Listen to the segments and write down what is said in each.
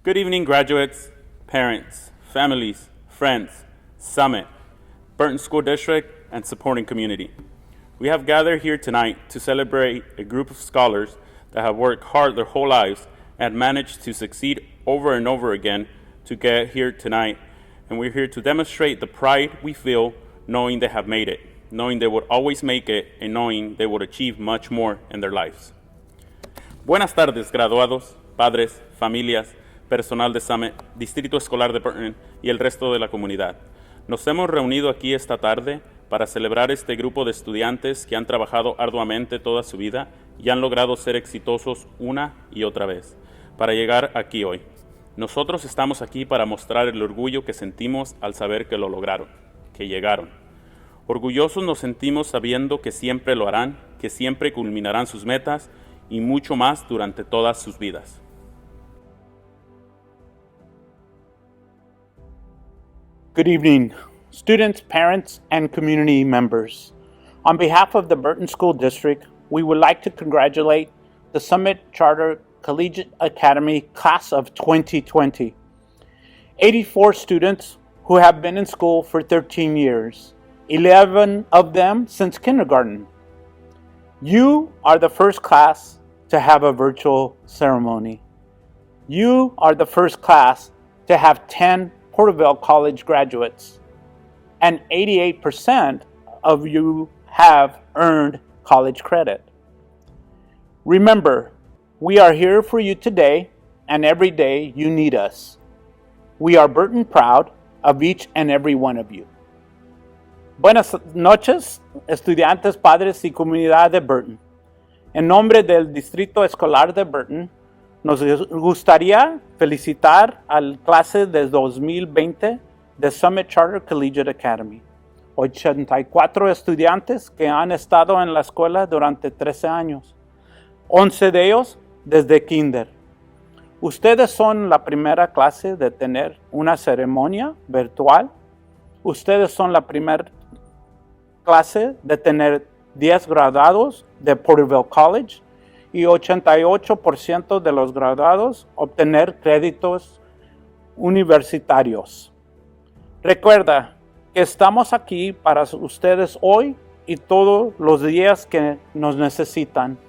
Good evening, graduates, parents, families, friends, Summit, Burton School District, and supporting community. We have gathered here tonight to celebrate a group of scholars that have worked hard their whole lives and managed to succeed over and over again to get here tonight. And we're here to demonstrate the pride we feel knowing they have made it, knowing they would always make it, and knowing they would achieve much more in their lives. Buenas tardes, graduados, padres, familias, personal de Summit, Distrito Escolar de Burton y el resto de la comunidad. Nos hemos reunido aquí esta tarde para celebrar este grupo de estudiantes que han trabajado arduamente toda su vida y han logrado ser exitosos una y otra vez para llegar aquí hoy. Nosotros estamos aquí para mostrar el orgullo que sentimos al saber que lo lograron, que llegaron. Orgullosos nos sentimos sabiendo que siempre lo harán, que siempre culminarán sus metas y mucho más durante todas sus vidas. Good evening, students, parents, and community members. On behalf of the Burton School District, we would like to congratulate the Summit Charter Collegiate Academy Class of 2020. 84 students who have been in school for 13 years, 11 of them since kindergarten. You are the first class to have a virtual ceremony. You are the first class to have 10 Porterville College graduates, and 88% of you have earned college credit. Remember, we are here for you today and every day you need us. We are Burton proud of each and every one of you. Buenas noches, estudiantes, padres y comunidad de Burton. En nombre del Distrito Escolar de Burton, nos gustaría felicitar al clase de 2020 de Summit Charter Collegiate Academy. 84 estudiantes que han estado en la escuela durante 13 años. 11 de ellos desde kinder. Ustedes son la primera clase de tener una ceremonia virtual. Ustedes son la primera clase de tener 10 graduados de Porterville College y 88% de los graduados obtener créditos universitarios. Recuerda que estamos aquí para ustedes hoy y todos los días que nos necesitan.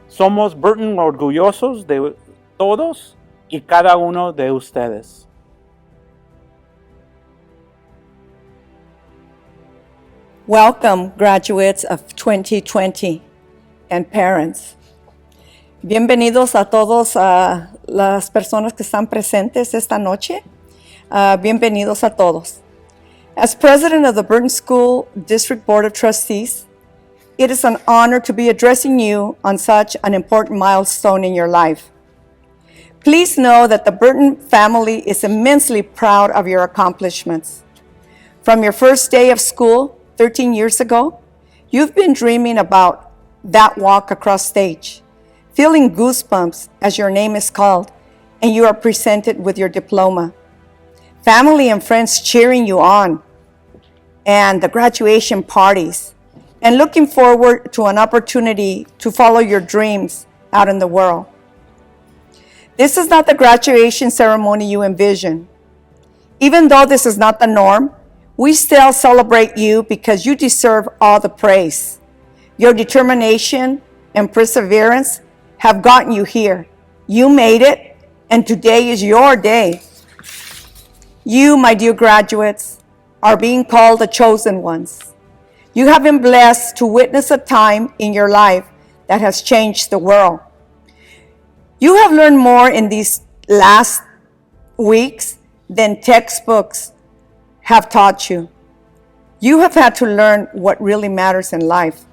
Somos Burton orgullosos de todos y cada uno de ustedes. Welcome, graduates of 2020 and parents. Bienvenidos a todos las personas que están presentes esta noche. Bienvenidos a todos. As president of the Burton School District Board of Trustees, it is an honor to be addressing you on such an important milestone in your life. Please know that the Burton family is immensely proud of your accomplishments. From your first day of school 13 years ago, you've been dreaming about that walk across stage, feeling goosebumps as your name is called and you are presented with your diploma. Family and friends cheering you on, and the graduation parties, and looking forward to an opportunity to follow your dreams out in the world. This is not the graduation ceremony you envision. Even though this is not the norm, we still celebrate you because you deserve all the praise. Your determination and perseverance have gotten you here. You made it, and today is your day. You, my dear graduates, are being called the chosen ones. You have been blessed to witness a time in your life that has changed the world. You have learned more in these last weeks than textbooks have taught you. You have had to learn what really matters in life.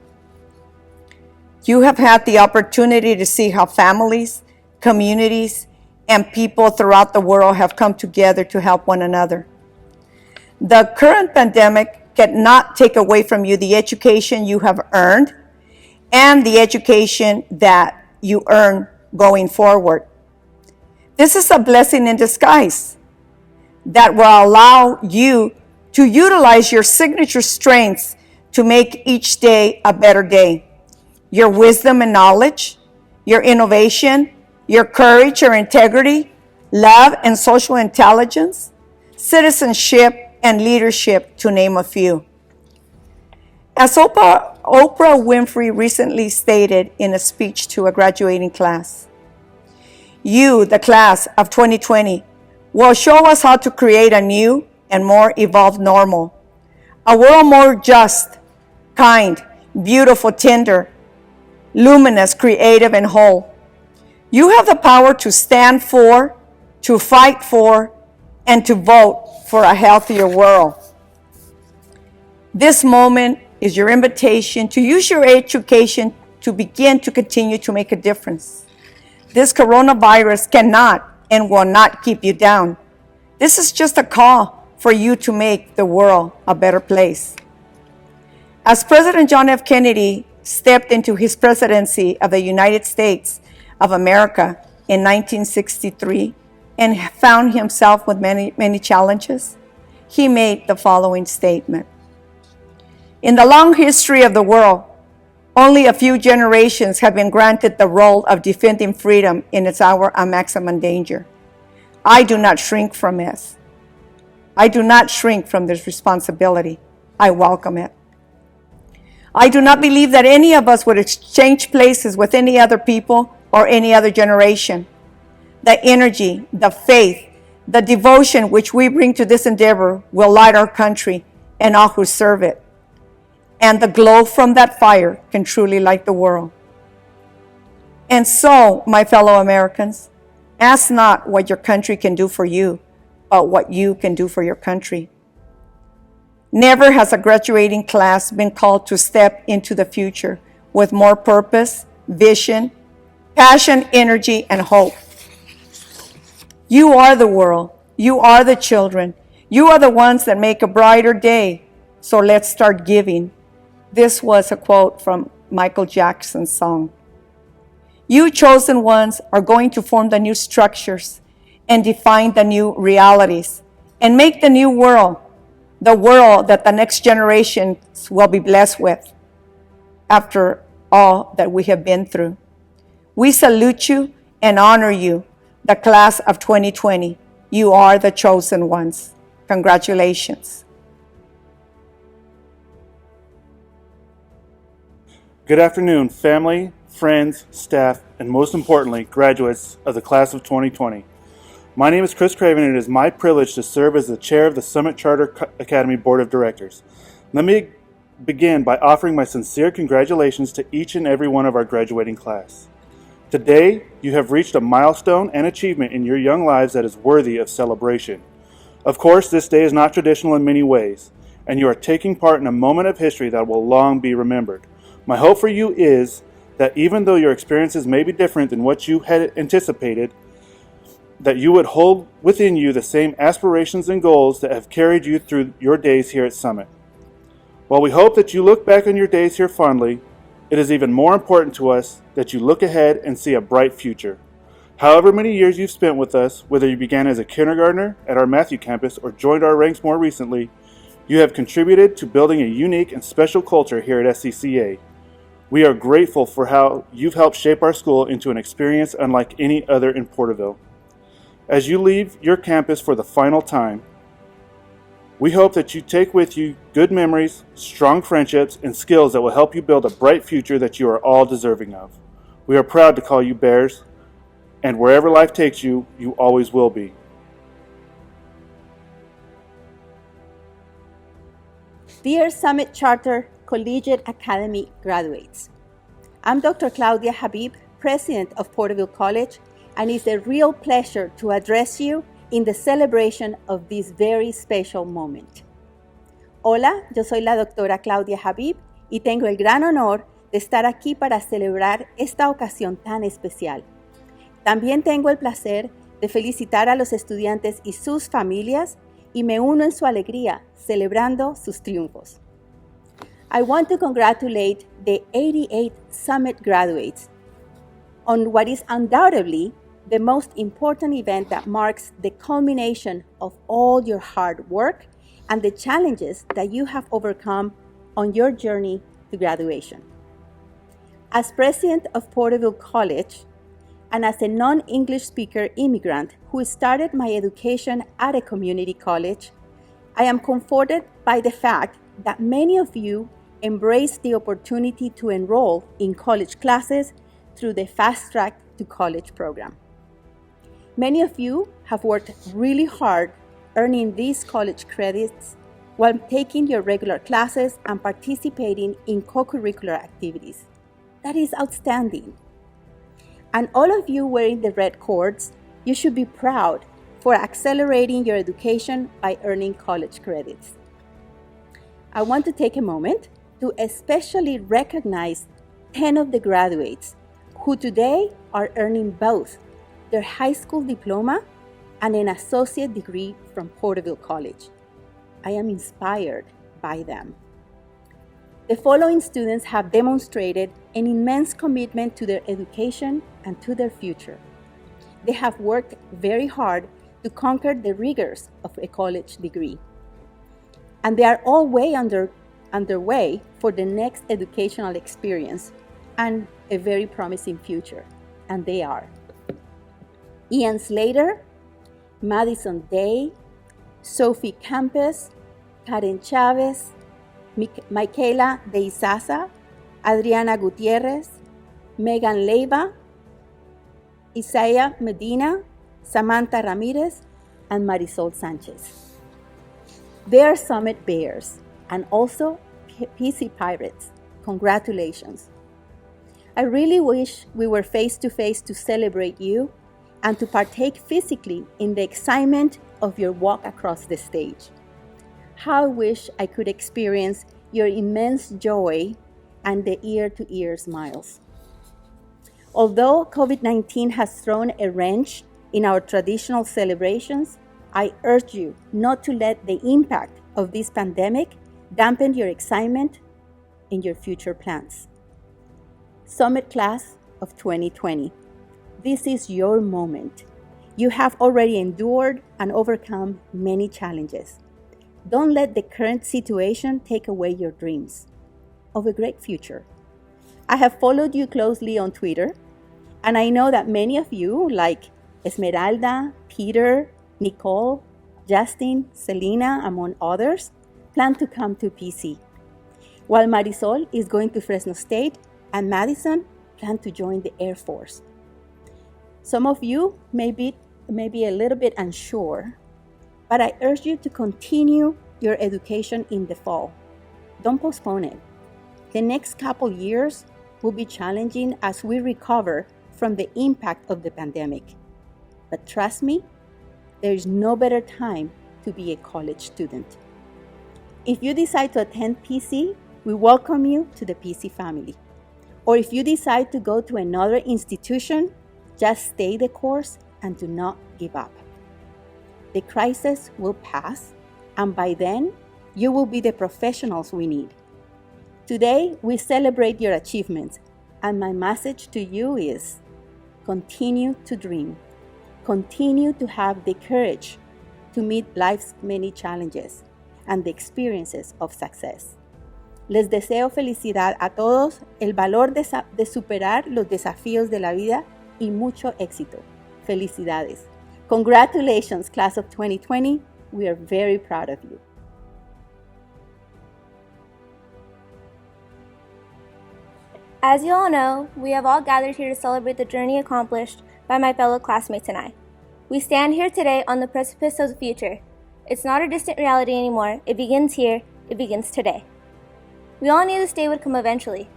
You have had the opportunity to see how families, communities, and people throughout the world have come together to help one another. The current pandemic cannot take away from you the education you have earned and the education that you earn going forward. This is a blessing in disguise that will allow you to utilize your signature strengths to make each day a better day. Your wisdom and knowledge, your innovation, your courage, your integrity, love and social intelligence, citizenship, and leadership, to name a few. As Oprah Winfrey recently stated in a speech to a graduating class, you, the class of 2020, will show us how to create a new and more evolved normal, a world more just, kind, beautiful, tender, luminous, creative, and whole. You have the power to stand for, to fight for, and to vote for a healthier world. This moment is your invitation to use your education to begin to continue to make a difference. This coronavirus cannot and will not keep you down. This is just a call for you to make the world a better place. As President John F. Kennedy stepped into his presidency of the United States of America in 1963 and found himself with many challenges, he made the following statement. In the long history of the world, only a few generations have been granted the role of defending freedom in its hour of maximum danger. I do not shrink from this. I do not shrink from this responsibility. I welcome it. I do not believe that any of us would exchange places with any other people or any other generation. The energy, the faith, the devotion which we bring to this endeavor will light our country and all who serve it. And the glow from that fire can truly light the world. And so, my fellow Americans, ask not what your country can do for you, but what you can do for your country. Never has a graduating class been called to step into the future with more purpose, vision, passion, energy, and hope. You are the world. You are the children. You are the ones that make a brighter day. So let's start giving. This was a quote from Michael Jackson's song. You chosen ones are going to form the new structures and define the new realities and make the new world, the world that the next generations will be blessed with after all that we have been through. We salute you and honor you, the class of 2020. You are the chosen ones. Congratulations. Good afternoon, family, friends, staff, and most importantly, graduates of the class of 2020. My name is Chris Craven, and it is my privilege to serve as the chair of the Summit Charter Academy Board of Directors. Let me begin by offering my sincere congratulations to each and every one of our graduating class. Today, you have reached a milestone and achievement in your young lives that is worthy of celebration. Of course, this day is not traditional in many ways, and you are taking part in a moment of history that will long be remembered. My hope for you is that even though your experiences may be different than what you had anticipated, that you would hold within you the same aspirations and goals that have carried you through your days here at Summit. While we hope that you look back on your days here fondly, it is even more important to us that you look ahead and see a bright future. However many years you've spent with us, whether you began as a kindergartner at our Matthew campus or joined our ranks more recently, you have contributed to building a unique and special culture here at SCCA. We are grateful for how you've helped shape our school into an experience unlike any other in Porterville. As you leave your campus for the final time, we hope that you take with you good memories, strong friendships, and skills that will help you build a bright future that you are all deserving of. We are proud to call you Bears, and wherever life takes you, you always will be. Dear Summit Charter Collegiate Academy graduates, I'm Dr. Claudia Habib, President of Porterville College, and it's a real pleasure to address you in the celebration of this very special moment. Hola, yo soy la doctora Claudia Habib y tengo el gran honor de estar aquí para celebrar esta ocasión tan especial. También tengo el placer de felicitar a los estudiantes y sus familias y me uno en su alegría celebrando sus triunfos. I want to congratulate the 88 Summit graduates on what is undoubtedly the most important event that marks the culmination of all your hard work and the challenges that you have overcome on your journey to graduation. As president of Porterville College, and as a non-English speaker immigrant who started my education at a community college, I am comforted by the fact that many of you embraced the opportunity to enroll in college classes through the Fast Track to College program. Many of you have worked really hard earning these college credits while taking your regular classes and participating in co-curricular activities. That is outstanding. And all of you wearing the red cords, you should be proud for accelerating your education by earning college credits. I want to take a moment to especially recognize 10 of the graduates who today are earning both their high school diploma and an associate degree from Porterville College. I am inspired by them. The following students have demonstrated an immense commitment to their education and to their future. They have worked very hard to conquer the rigors of a college degree. And they are all underway for the next educational experience and a very promising future. And they are Ian Slater, Madison Day, Sophie Campos, Karen Chavez, Michaela De Izaza, Adriana Gutierrez, Megan Leiva, Isaiah Medina, Samantha Ramirez, and Marisol Sanchez. They are Summit Bears and also PC Pirates. Congratulations. I really wish we were face-to-face to celebrate you and to partake physically in the excitement of your walk across the stage. How I wish I could experience your immense joy and the ear-to-ear smiles. Although COVID-19 has thrown a wrench in our traditional celebrations, I urge you not to let the impact of this pandemic dampen your excitement in your future plans. Summit Class of 2020. This is your moment. You have already endured and overcome many challenges. Don't let the current situation take away your dreams of a great future. I have followed you closely on Twitter, and I know that many of you, like Esmeralda, Peter, Nicole, Justin, Selena, among others, plan to come to PC, while Marisol is going to Fresno State and Madison plan to join the Air Force. Some of you may be a little bit unsure, but I urge you to continue your education in the fall. Don't postpone it. The next couple years will be challenging as we recover from the impact of the pandemic. But trust me, there is no better time to be a college student. If you decide to attend PC, we welcome you to the PC family. Or if you decide to go to another institution, just stay the course and do not give up. The crisis will pass, and by then, you will be the professionals we need. Today, we celebrate your achievements, and my message to you is continue to dream. Continue to have the courage to meet life's many challenges and the experiences of success. Les deseo felicidad a todos, el valor de superar los desafíos de la vida y mucho éxito. Felicidades. Congratulations, Class of 2020. We are very proud of you. As you all know, we have all gathered here to celebrate the journey accomplished by my fellow classmates and I. We stand here today on the precipice of the future. It's not a distant reality anymore. It begins here. It begins today. We all knew this day would come eventually.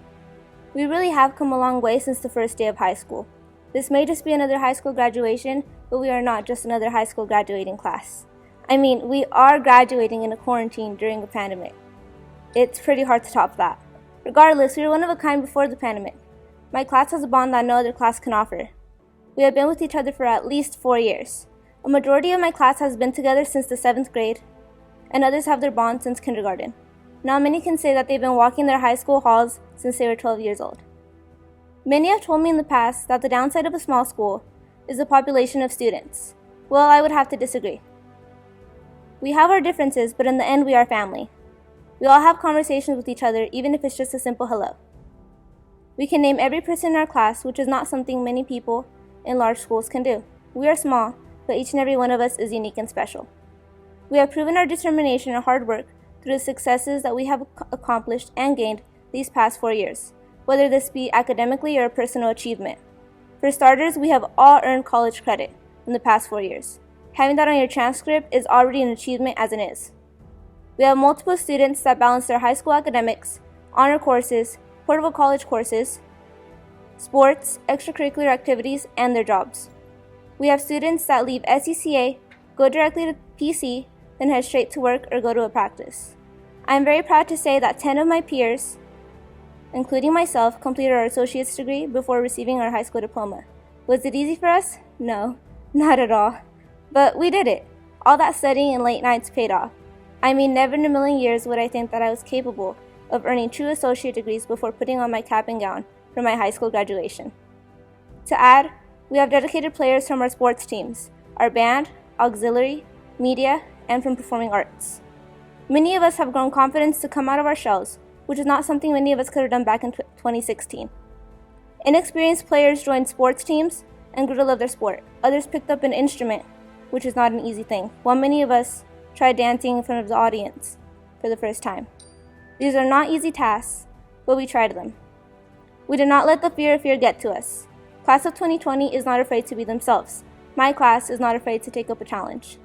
We really have come a long way since the first day of high school. This may just be another high school graduation, but we are not just another high school graduating class. I mean, we are graduating in a quarantine during a pandemic. It's pretty hard to top that. Regardless, we were one of a kind before the pandemic. My class has a bond that no other class can offer. We have been with each other for at least 4 years. A majority of my class has been together since the 7th grade, and others have their bond since kindergarten. Now many can say that they've been walking their high school halls since they were 12 years old. Many have told me in the past that the downside of a small school is the population of students. Well, I would have to disagree. We have our differences, but in the end we are family. We all have conversations with each other, even if it's just a simple hello. We can name every person in our class, which is not something many people in large schools can do. We are small, but each and every one of us is unique and special. We have proven our determination and hard work through the successes that we have accomplished and gained these past 4 years, whether this be academically or a personal achievement. For starters, we have all earned college credit in the past 4 years. Having that on your transcript is already an achievement as it is. We have multiple students that balance their high school academics, honor courses, portable college courses, sports, extracurricular activities, and their jobs. We have students that leave SCCA, go directly to PC, then head straight to work or go to a practice. I am very proud to say that 10 of my peers, including myself, completed our associate's degree before receiving our high school diploma. Was it easy for us? No, not at all. But we did it. All that studying and late nights paid off. I mean, never in a million years would I think that I was capable of earning 2 associate degrees before putting on my cap and gown for my high school graduation. To add, we have dedicated players from our sports teams, our band, auxiliary, media, and from performing arts. Many of us have grown confidence to come out of our shells, which is not something many of us could have done back in 2016. Inexperienced players joined sports teams and grew to love their sport. Others picked up an instrument, which is not an easy thing, while many of us tried dancing in front of the audience for the first time. These are not easy tasks, but we tried them. We did not let the fear of fear get to us. Class of 2020 is not afraid to be themselves. My class is not afraid to take up a challenge.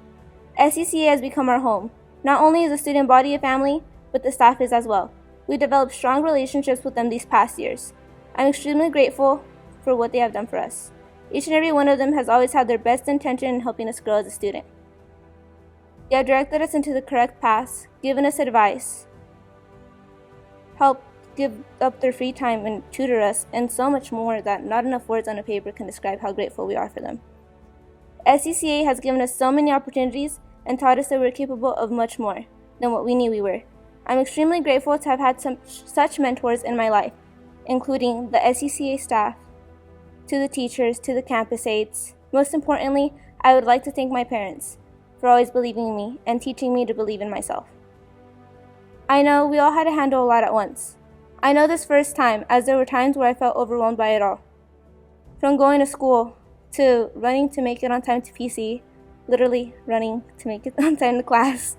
SCCA has become our home. Not only is the student body a family, but the staff is as well. We developed strong relationships with them these past years. I'm extremely grateful for what they have done for us. Each and every one of them has always had their best intention in helping us grow as a student. They have directed us into the correct paths, given us advice, helped give up their free time and tutor us, and so much more that not enough words on a paper can describe how grateful we are for them. SCCA has given us so many opportunities and taught us that we're capable of much more than what we knew we were. I'm extremely grateful to have had such mentors in my life, including the SCCA staff, to the teachers, to the campus aides. Most importantly, I would like to thank my parents for always believing in me and teaching me to believe in myself. I know we all had to handle a lot at once. I know this first time, as there were times where I felt overwhelmed by it all. From going to school, to running to make it on time to PC, literally running to make it on time to class,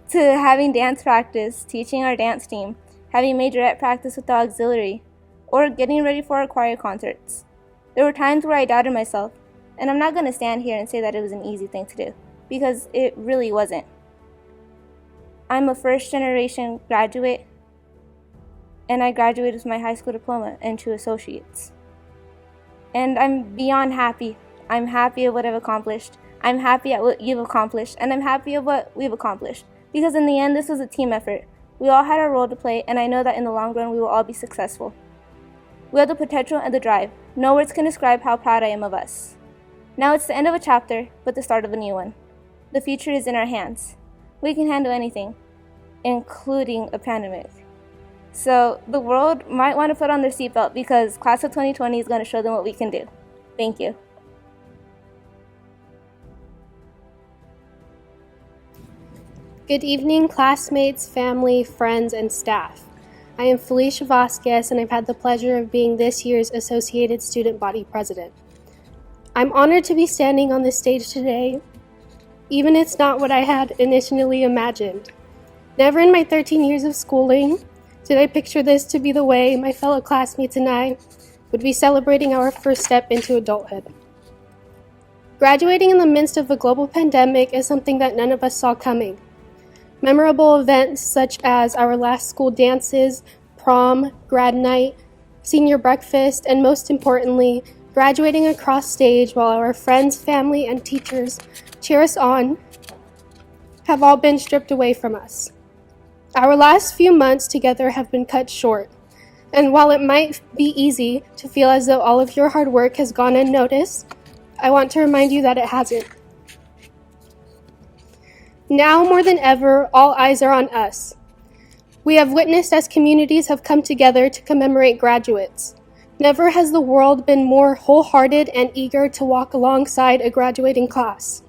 to having dance practice, teaching our dance team, having majorette practice with the auxiliary, or getting ready for our choir concerts. There were times where I doubted myself, and I'm not going to stand here and say that it was an easy thing to do, because it really wasn't. I'm a first-generation graduate, and I graduated with my high school diploma and 2 associates. And I'm beyond happy. I'm happy of what I've accomplished. I'm happy at what you've accomplished, and I'm happy of what we've accomplished. Because in the end, this was a team effort. We all had our role to play, and I know that in the long run, we will all be successful. We have the potential and the drive. No words can describe how proud I am of us. Now it's the end of a chapter, but the start of a new one. The future is in our hands. We can handle anything, including a pandemic. So the world might want to put on their seatbelt because Class of 2020 is going to show them what we can do. Thank you. Good evening, classmates, family, friends, and staff. I am Felicia Vasquez, and I've had the pleasure of being this year's Associated Student Body President. I'm honored to be standing on this stage today, even if it's not what I had initially imagined. Never in my 13 years of schooling did I picture this to be the way my fellow classmates and I would be celebrating our first step into adulthood. Graduating in the midst of a global pandemic is something that none of us saw coming. Memorable events such as our last school dances, prom, grad night, senior breakfast, and most importantly, graduating across stage while our friends, family, and teachers cheer us on, have all been stripped away from us. Our last few months together have been cut short, and while it might be easy to feel as though all of your hard work has gone unnoticed, I want to remind you that it hasn't. Now more than ever, all eyes are on us. We have witnessed as communities have come together to commemorate graduates. Never has the world been more wholehearted and eager to walk alongside a graduating class.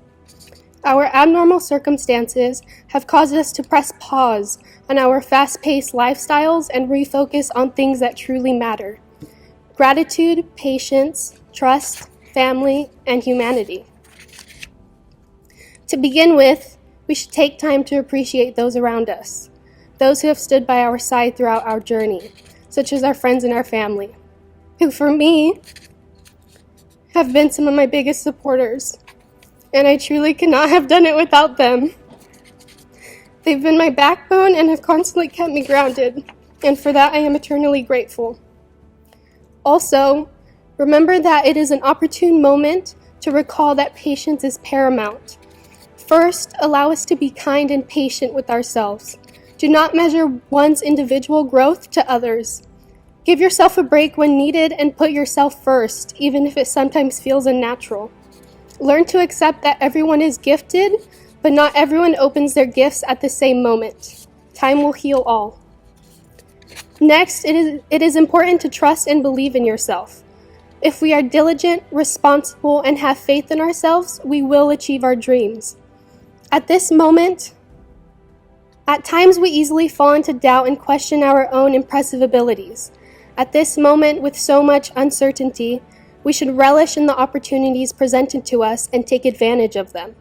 Our abnormal circumstances have caused us to press pause on our fast-paced lifestyles and refocus on things that truly matter. Gratitude, patience, trust, family, and humanity. To begin with, we should take time to appreciate those around us, those who have stood by our side throughout our journey, such as our friends and our family, who for me have been some of my biggest supporters, and I truly could not have done it without them. They've been my backbone and have constantly kept me grounded, and for that I am eternally grateful. Also, remember that it is an opportune moment to recall that patience is paramount. First, allow us to be kind and patient with ourselves. Do not measure one's individual growth to others. Give yourself a break when needed and put yourself first, even if it sometimes feels unnatural. Learn to accept that everyone is gifted, but not everyone opens their gifts at the same moment. Time will heal all. Next, it is important to trust and believe in yourself. If we are diligent, responsible, and have faith in ourselves, we will achieve our dreams. At this moment, at times we easily fall into doubt and question our own impressive abilities. At this moment, with so much uncertainty, we should relish in the opportunities presented to us and take advantage of them.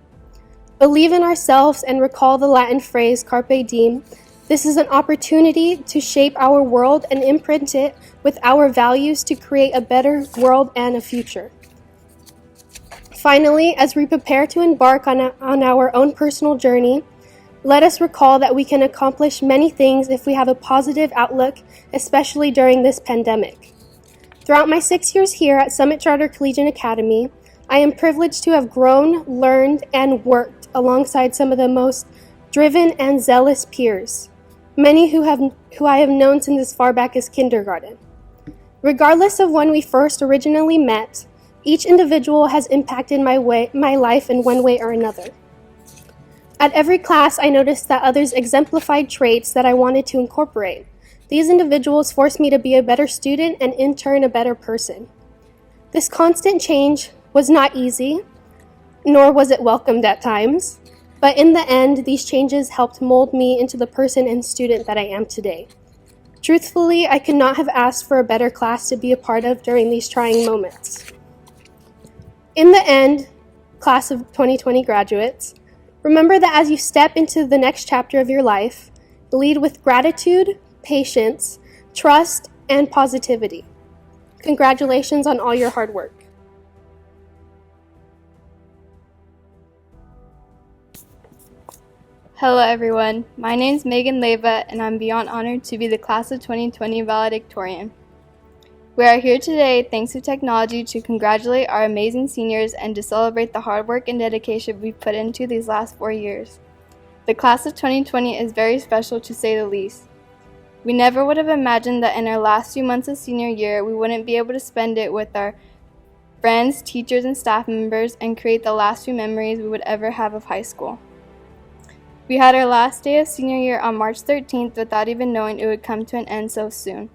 Believe in ourselves and recall the Latin phrase carpe diem. This is an opportunity to shape our world and imprint it with our values to create a better world and a future. Finally, as we prepare to embark on our own personal journey, let us recall that we can accomplish many things if we have a positive outlook, especially during this pandemic. Throughout my 6 years here at Summit Charter Collegiate Academy, I am privileged to have grown, learned, and worked alongside some of the most driven and zealous peers, many who I have known since as far back as kindergarten. Regardless of when we first originally met, each individual has impacted my life in one way or another. At every class, I noticed that others exemplified traits that I wanted to incorporate. These individuals forced me to be a better student and in turn a better person. This constant change was not easy, nor was it welcomed at times, but in the end, these changes helped mold me into the person and student that I am today. Truthfully, I could not have asked for a better class to be a part of during these trying moments. In the end, class of 2020 graduates, remember that as you step into the next chapter of your life, lead with gratitude, patience, trust, and positivity. Congratulations on all your hard work. Hello everyone, my name is Megan Leva and I'm beyond honored to be the class of 2020 valedictorian. We are here today thanks to technology to congratulate our amazing seniors and to celebrate the hard work and dedication we've put into these last 4 years. The class of 2020 is very special to say the least. We never would have imagined that in our last few months of senior year we wouldn't be able to spend it with our friends, teachers, and staff members and create the last few memories we would ever have of high school. We had our last day of senior year on March 13th without even knowing it would come to an end so soon.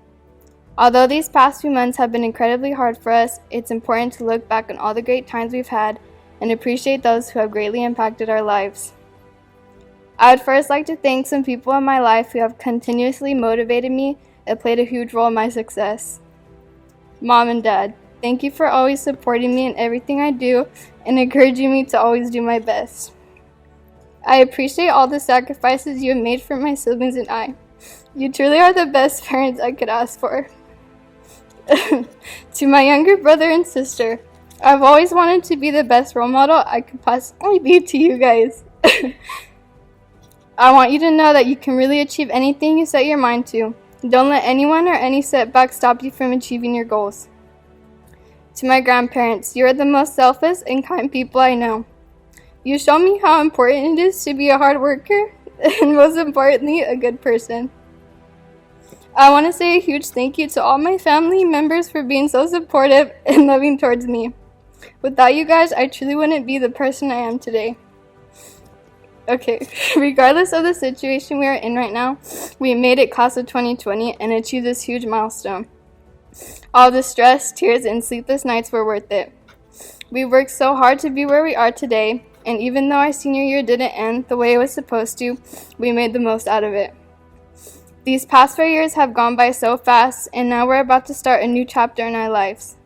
Although these past few months have been incredibly hard for us, it's important to look back on all the great times we've had and appreciate those who have greatly impacted our lives. I would first like to thank some people in my life who have continuously motivated me and played a huge role in my success. Mom and Dad, thank you for always supporting me in everything I do and encouraging me to always do my best. I appreciate all the sacrifices you have made for my siblings and I. You truly are the best parents I could ask for. To my younger brother and sister, I've always wanted to be the best role model I could possibly be to you guys. I want you to know that you can really achieve anything you set your mind to. Don't let anyone or any setback stop you from achieving your goals. To my grandparents, you are the most selfless and kind people I know. You show me how important it is to be a hard worker and most importantly, a good person. I want to say a huge thank you to all my family members for being so supportive and loving towards me. Without you guys, I truly wouldn't be the person I am today. Okay, regardless of the situation we are in right now, we made it class of 2020 and achieved this huge milestone. All the stress, tears, and sleepless nights were worth it. We worked so hard to be where we are today, and even though our senior year didn't end the way it was supposed to, we made the most out of it. These past 4 years have gone by so fast, and now we're about to start a new chapter in our lives.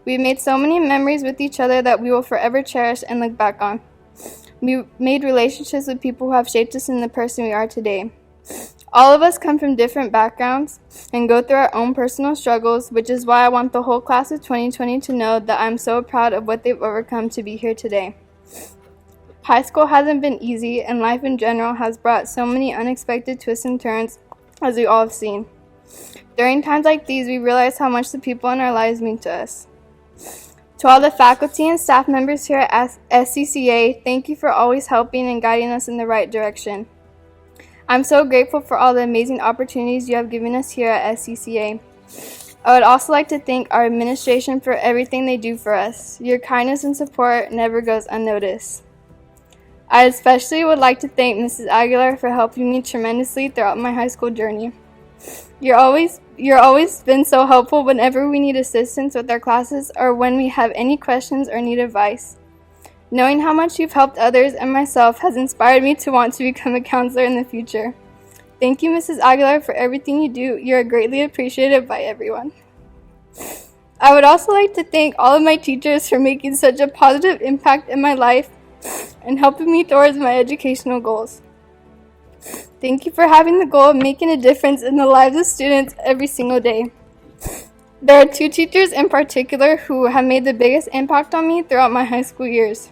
We've made so many memories with each other that we will forever cherish and look back on. We made relationships with people who have shaped us in the person we are today. All of us come from different backgrounds and go through our own personal struggles, which is why I want the whole class of 2020 to know that I'm so proud of what they've overcome to be here today. High school hasn't been easy, and life in general has brought so many unexpected twists and turns, as we all have seen. During times like these, we realize how much the people in our lives mean to us. To all the faculty and staff members here at SCCA, thank you for always helping and guiding us in the right direction. I'm so grateful for all the amazing opportunities you have given us here at SCCA. I would also like to thank our administration for everything they do for us. Your kindness and support never goes unnoticed. I especially would like to thank Mrs. Aguilar for helping me tremendously throughout my high school journey. You're always been so helpful whenever we need assistance with our classes or when we have any questions or need advice. Knowing how much you've helped others and myself has inspired me to want to become a counselor in the future. Thank you, Mrs. Aguilar, for everything you do. You are greatly appreciated by everyone. I would also like to thank all of my teachers for making such a positive impact in my life and helping me towards my educational goals. Thank you for having the goal of making a difference in the lives of students every single day. There are two teachers in particular who have made the biggest impact on me throughout my high school years.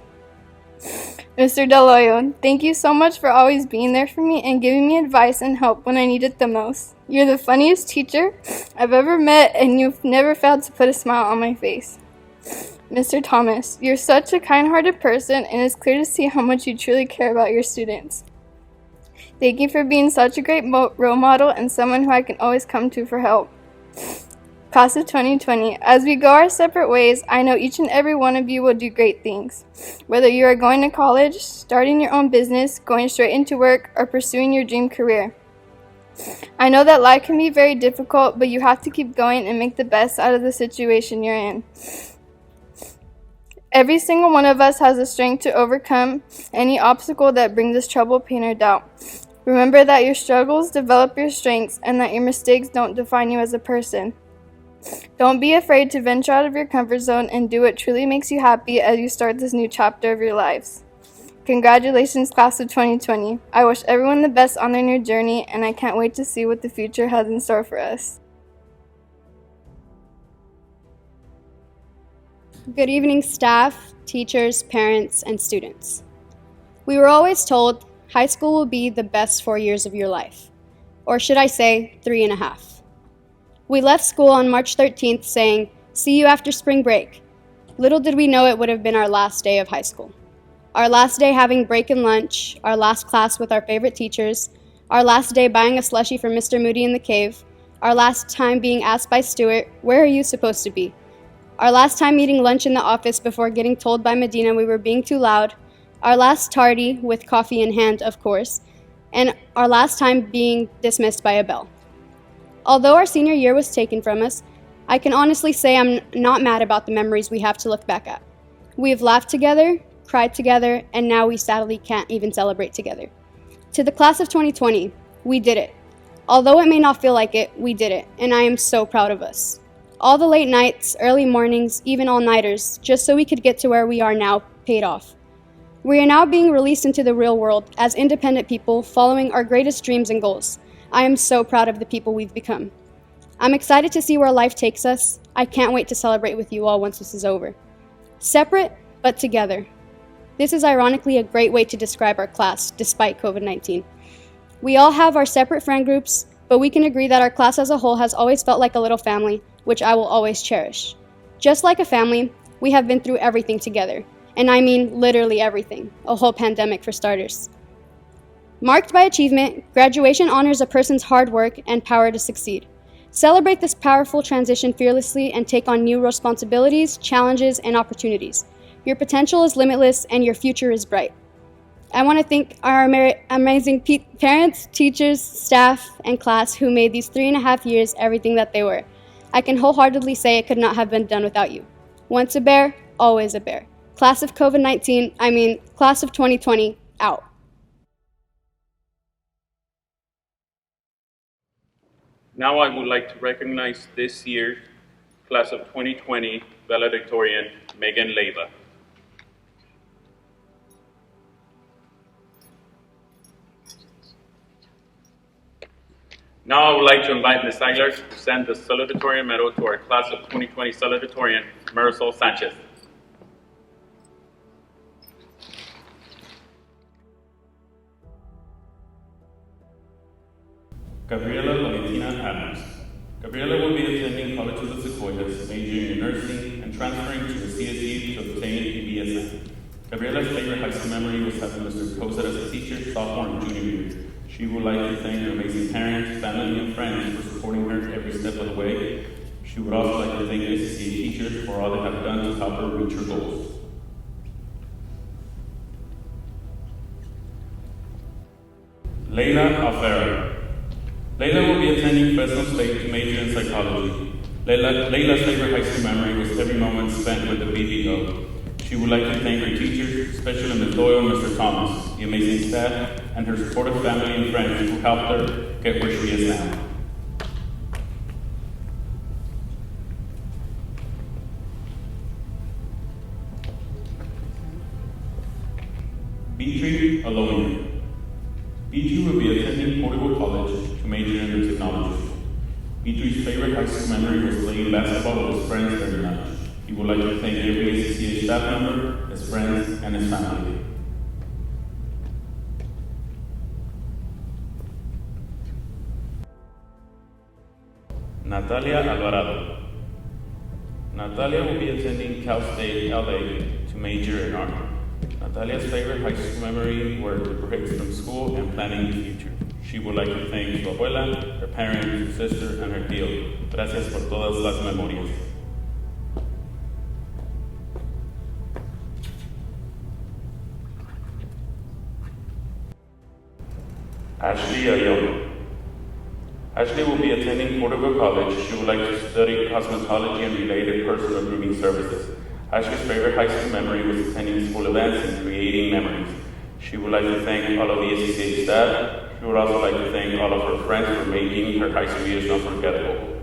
Mr. Deloyo, thank you so much for always being there for me and giving me advice and help when I need it the most. You're the funniest teacher I've ever met, and you've never failed to put a smile on my face. Mr. Thomas, you're such a kind-hearted person, and it's clear to see how much you truly care about your students. Thank you for being such a great role model and someone who I can always come to for help. Class of 2020, as we go our separate ways, I know each and every one of you will do great things. Whether you are going to college, starting your own business, going straight into work, or pursuing your dream career. I know that life can be very difficult, but you have to keep going and make the best out of the situation you're in. Every single one of us has the strength to overcome any obstacle that brings us trouble, pain, or doubt. Remember that your struggles develop your strengths and that your mistakes don't define you as a person. Don't be afraid to venture out of your comfort zone and do what truly makes you happy as you start this new chapter of your lives. Congratulations, class of 2020. I wish everyone the best on their new journey, and I can't wait to see what the future has in store for us. Good evening, staff, teachers, parents, and students. We were always told high school will be the best 4 years of your life, or should I say 3.5. We left school on March 13th saying, "See you after spring break." Little did we know it would have been our last day of high school. Our last day having break and lunch, our last class with our favorite teachers, our last day buying a slushie from Mr. Moody in the cave, our last time being asked by Stuart, "Where are you supposed to be?" Our last time eating lunch in the office before getting told by Medina we were being too loud, our last tardy, with coffee in hand, of course, and our last time being dismissed by a bell. Although our senior year was taken from us, I can honestly say I'm not mad about the memories we have to look back at. We have laughed together, cried together, and now we sadly can't even celebrate together. To the class of 2020, we did it. Although it may not feel like it, we did it, and I am so proud of us. All the late nights, early mornings, even all-nighters, just so we could get to where we are now, paid off. We are now being released into the real world as independent people following our greatest dreams and goals. I am so proud of the people we've become. I'm excited to see where life takes us. I can't wait to celebrate with you all once this is over. Separate, but together. This is ironically a great way to describe our class, despite COVID-19. We all have our separate friend groups, but we can agree that our class as a whole has always felt like a little family, which I will always cherish. Just like a family, we have been through everything together. And I mean literally everything, a whole pandemic for starters. Marked by achievement, graduation honors a person's hard work and power to succeed. Celebrate this powerful transition fearlessly and take on new responsibilities, challenges, and opportunities. Your potential is limitless and your future is bright. I want to thank our amazing parents, teachers, staff, and class who made these 3.5 years everything that they were. I can wholeheartedly say it could not have been done without you. Once a bear, always a bear. Class of 2020, out. Now I would like to recognize this year's Class of 2020 valedictorian, Megan Leyva. Now I would like to invite Ms. Aguilar to present the salutatorian medal to our Class of 2020 salutatorian, Marisol Sanchez. Gabriela Valentina Adams. Gabriela will be attending College of the Sequoias, majoring in nursing and transferring to the CSU to obtain a BSN. Gabriela's favorite high school memory was having Mr. Cosette as a teacher sophomore and junior year. She would like to thank her amazing parents, family, and friends for supporting her every step of the way. She would also like to thank SCA teachers for all they have done to help her reach her goals. Leila Alfaro. Leila will be attending Fresno State to major in psychology. Leila's favorite high school memory was every moment spent with the BBO. She would like to thank her teachers, especially Ms. Doyle and Mr. Thomas, the amazing staff, and her supportive family and friends who helped her get where she is now. Beatrice Alonia. Beatrice will be attending Portable College to major in technology. Beatrice's favorite high school memory was playing basketball with his friends during lunch. He would like to thank every SCA staff member, his friends, and his family. Natalia Alvarado. Natalia will be attending Cal State LA to major in art. Natalia's favorite high school memory were breaks from school and planning the future. She would like to thank su abuela, her parents, her sister, and her tío. Gracias por todas las memorias. Ashley Ayala. Ashley will be attending Porterville College. She would like to study cosmetology and related personal grooming services. Ashley's favorite high school memory was attending school events and creating memories. She would like to thank all of the SCA staff. She would also like to thank all of her friends for making her high school years unforgettable.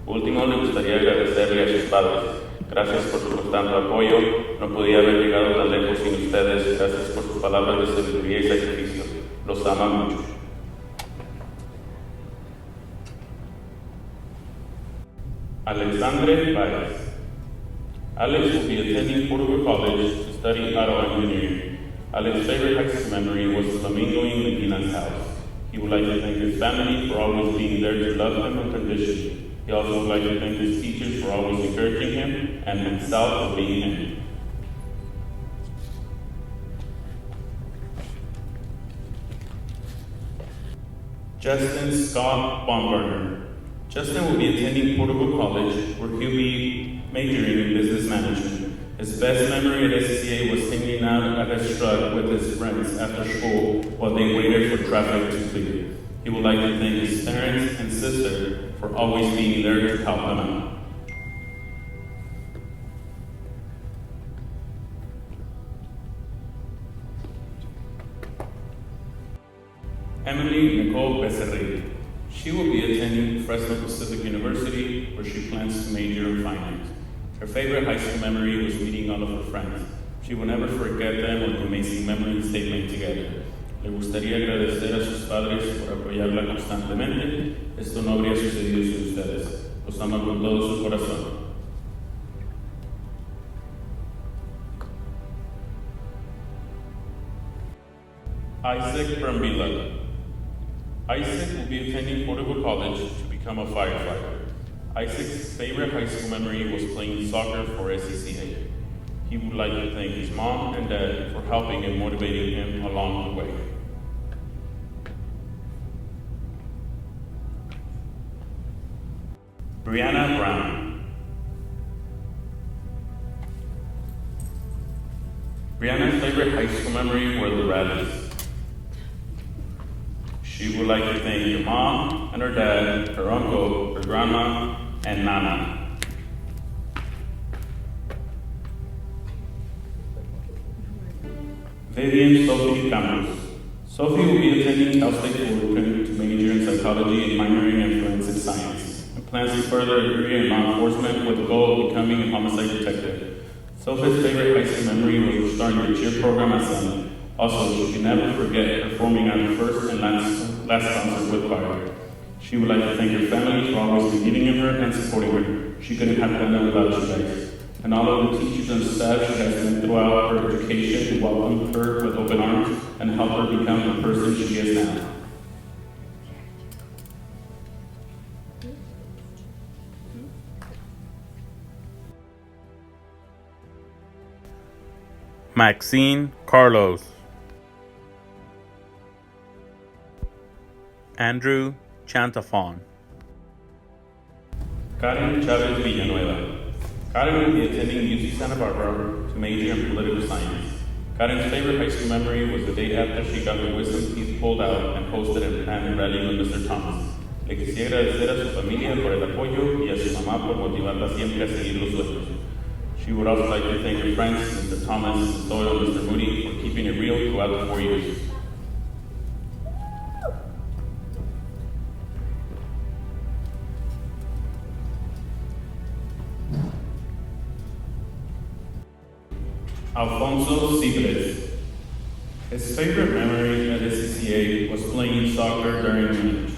Último, le gustaría agradecerle a sus padres. Gracias por su constante apoyo. No podía haber llegado tan lejos sin ustedes. Gracias por sus palabras de sabiduría y sacrificio. Los ama mucho. Alexandre Baez. Alex will be attending Porterville College to study auto engineering. Alex's favorite high school memory was flamingoing in Gina's house. He would like to thank his family for always being there to love him unconditionally. He also would like to thank his teachers for always encouraging him and himself for being him. Justin Scott Baumgartner. Justin will be attending Porterville College, where he'll be majoring in business management. His best memory at SCA was hanging out at his truck with his friends after school while they waited for traffic to clear. He would like to thank his parents and sister for always being there to help him out. Emily Nicole Becerril. She will be attending Fresno Pacific University, where she plans to major in finance. Her favorite high school memory was meeting all of her friends. She will never forget them or the amazing memories they made together. Le gustaría agradecer a sus padres por apoyarla constantemente. Esto no habría sucedido sin ustedes. Los ama con todo su corazón. Isaac Brambilla. Isaac will be attending Porterville College to become a firefighter. Isaac's favorite high school memory was playing soccer for SCCA. He would like to thank his mom and dad for helping and motivating him along the way. Brianna Brown. Brianna's favorite high school memory were the rallies. She would like to thank her mom and her dad, her uncle, her grandma, and Nana. Vivian Sophie Campos. Sophie will be attending Cal State Fullerton to major in psychology and minoring in forensic science. Plans to further a career in law enforcement with the goal of becoming a homicide detective. Sophie's favorite high school memory was starting the cheer program at Summit. Also, she can never forget performing at her first and last concert with choir. She would like to thank her family for always believing in her and supporting her. She couldn't have done it without you guys. And all of the teachers and staff she has met throughout her education who welcomed her with open arms and helped her become the person she is now. Maxine Carlos, Andrew Chantafon, Karen Chavez Villanueva. Karen will be attending UC Santa Barbara to major in political science. Karen's favorite high school memory was the day after she got her wisdom teeth pulled out and hosted a planned rally with Mr. Thomas. Le quisiera agradecer a su familia por el apoyo y a su mamá por motivarla siempre a seguir los sueños. She would also like to thank her friends, Mr. Thomas, Mr. Doyle, and Mr. Moody, for keeping it real throughout the 4 years. Alfonso Cibres. His favorite memory at SCCA was playing soccer during lunch.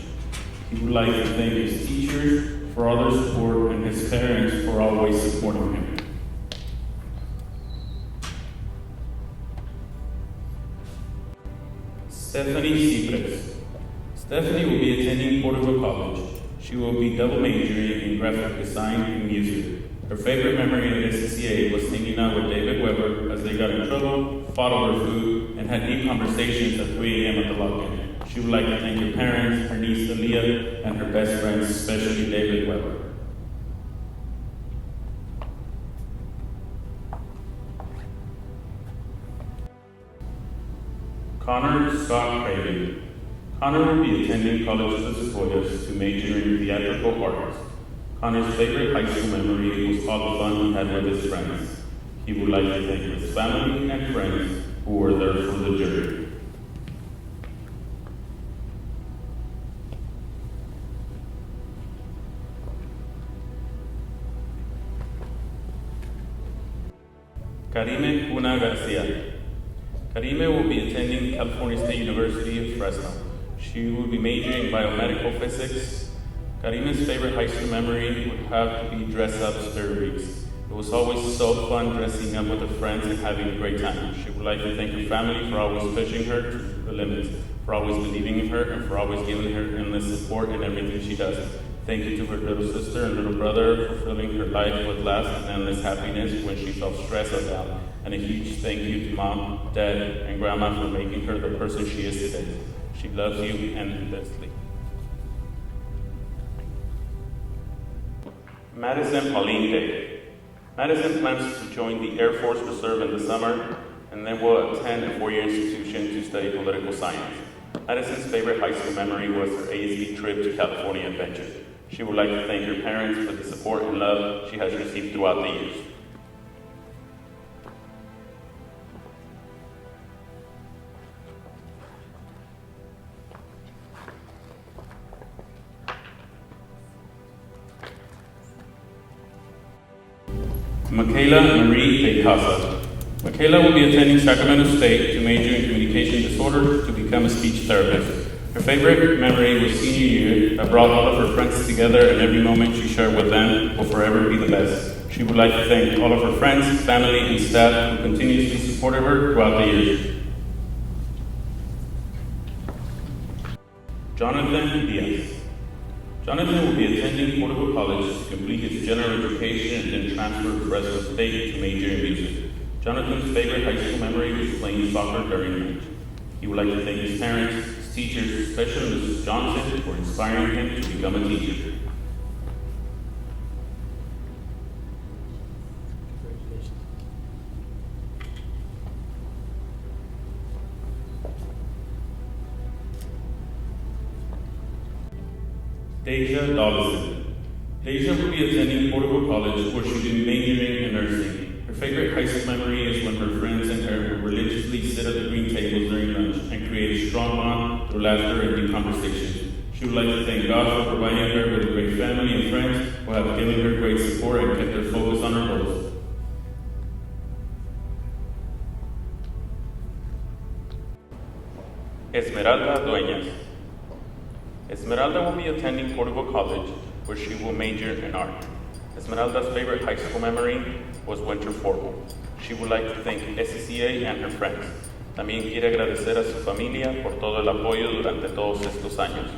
He would like to thank his teachers for all their support and his parents for always supporting him. Stephanie Cibres. Stephanie will be attending Porterville College. She will be double majoring in graphic design and music. Her favorite memory at SCCA was hanging out with David Weber as they got in trouble, fought over food, and had deep conversations at 3 a.m. at the lock-in. She would like to thank her parents, her niece Aaliyah, and her best friends, especially David Weber. Connor Scott Craven. Connor will be attending College of the Sequoias to major in theatrical arts. Connor's favorite high school memory was all the fun he had with his friends. He would like to thank his family and friends who were there for the journey. Karime Cuna Garcia. Karime will be attending California State University of Fresno. She will be majoring in biomedical physics. Karime's favorite high school memory would have to be dress-up weeks. It was always so fun dressing up with her friends and having a great time. She would like to thank her family for always pushing her to the limits, for always believing in her, and for always giving her endless support in everything she does. Thank you to her little sister and little brother for filling her life with laughs and endless happiness when she felt stressed or down. And a huge thank you to Mom, Dad, and Grandma for making her the person she is today. She loves you endlessly. Madison Pauline Day. Madison plans to join the Air Force Reserve in the summer and then will attend a 4-year institution to study political science. Madison's favorite high school memory was her ASB trip to California Adventure. She would like to thank her parents for the support and love she has received throughout the years. Michaela Marie Becasa. Michaela will be attending Sacramento State to major in communication disorders to become a speech therapist. Her favorite memory was senior year that brought all of her friends together, and every moment she shared with them will forever be the best. She would like to thank all of her friends, family, and staff who continuously supported her throughout the years. Jonathan Diaz. Jonathan will be attending Porterville College to complete his general education and then transfer to Fresno State to major in music. Jonathan's favorite high school memory was playing soccer during lunch. He would like to thank his parents, his teachers, especially Mrs. Johnson, for inspiring him to become a teacher. Deja Dawson. Deja will be attending Porterville College where she'll be majoring in nursing. Her favorite high school memory is when her friends and her would religiously sit at the green tables during lunch and create a strong bond through laughter and deep conversation. She would like to thank God for providing her with a great family and friends who have given her great support and kept her focused on her goals. Esmeralda Dueñas. Esmeralda will be attending Porterville College, where she will major in art. Esmeralda's favorite high school memory was winter formal. She would like to thank SCCA and her friends. También quiere agradecer a su familia por todo el apoyo durante todos estos años.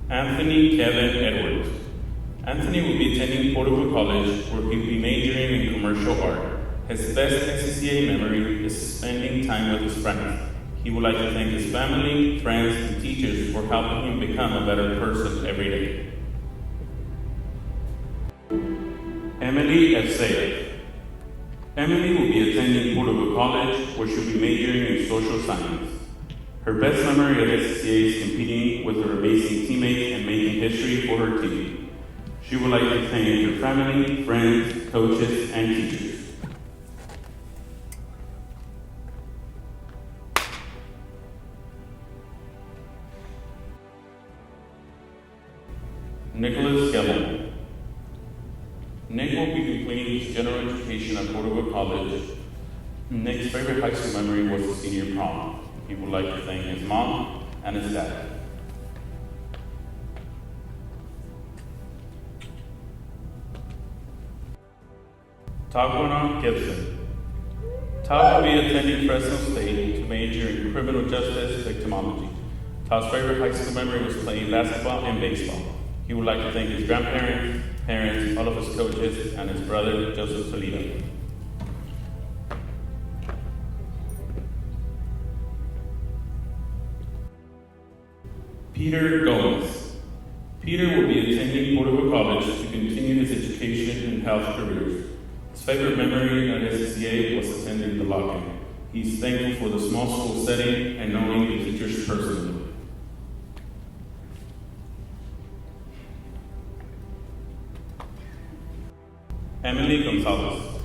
Anthony Kevin Edwards. Anthony will be attending Porterville College, where he will be majoring in commercial art. His best SCCA memory is spending time with his friends. He would like to thank his family, friends, and teachers for helping him become a better person every day. Emily F. Emily will be attending Porterville College, where she will be majoring in social science. Her best memory of SCCA is competing with her amazing teammates and making history for her team. She would like to thank her family, friends, coaches, and teachers. Nicholas Gellman. Nick will be completing his general education at Porterville College. Nick's favorite high school memory was the senior prom. He would like to thank his mom and his dad. Tagwana Gibson. Todd will be attending Fresno State to major in criminal justice victimology. Todd's favorite high school memory was playing basketball and baseball. He would like to thank his grandparents, parents, all of his coaches, and his brother, Joseph Toledo. Peter Gomez. Peter will be attending Porterville College to continue his education and health careers. His favorite memory at SCCA was attending the lock-in. He's thankful for the small school setting and knowing the teachers personally. Emily Gonzalez.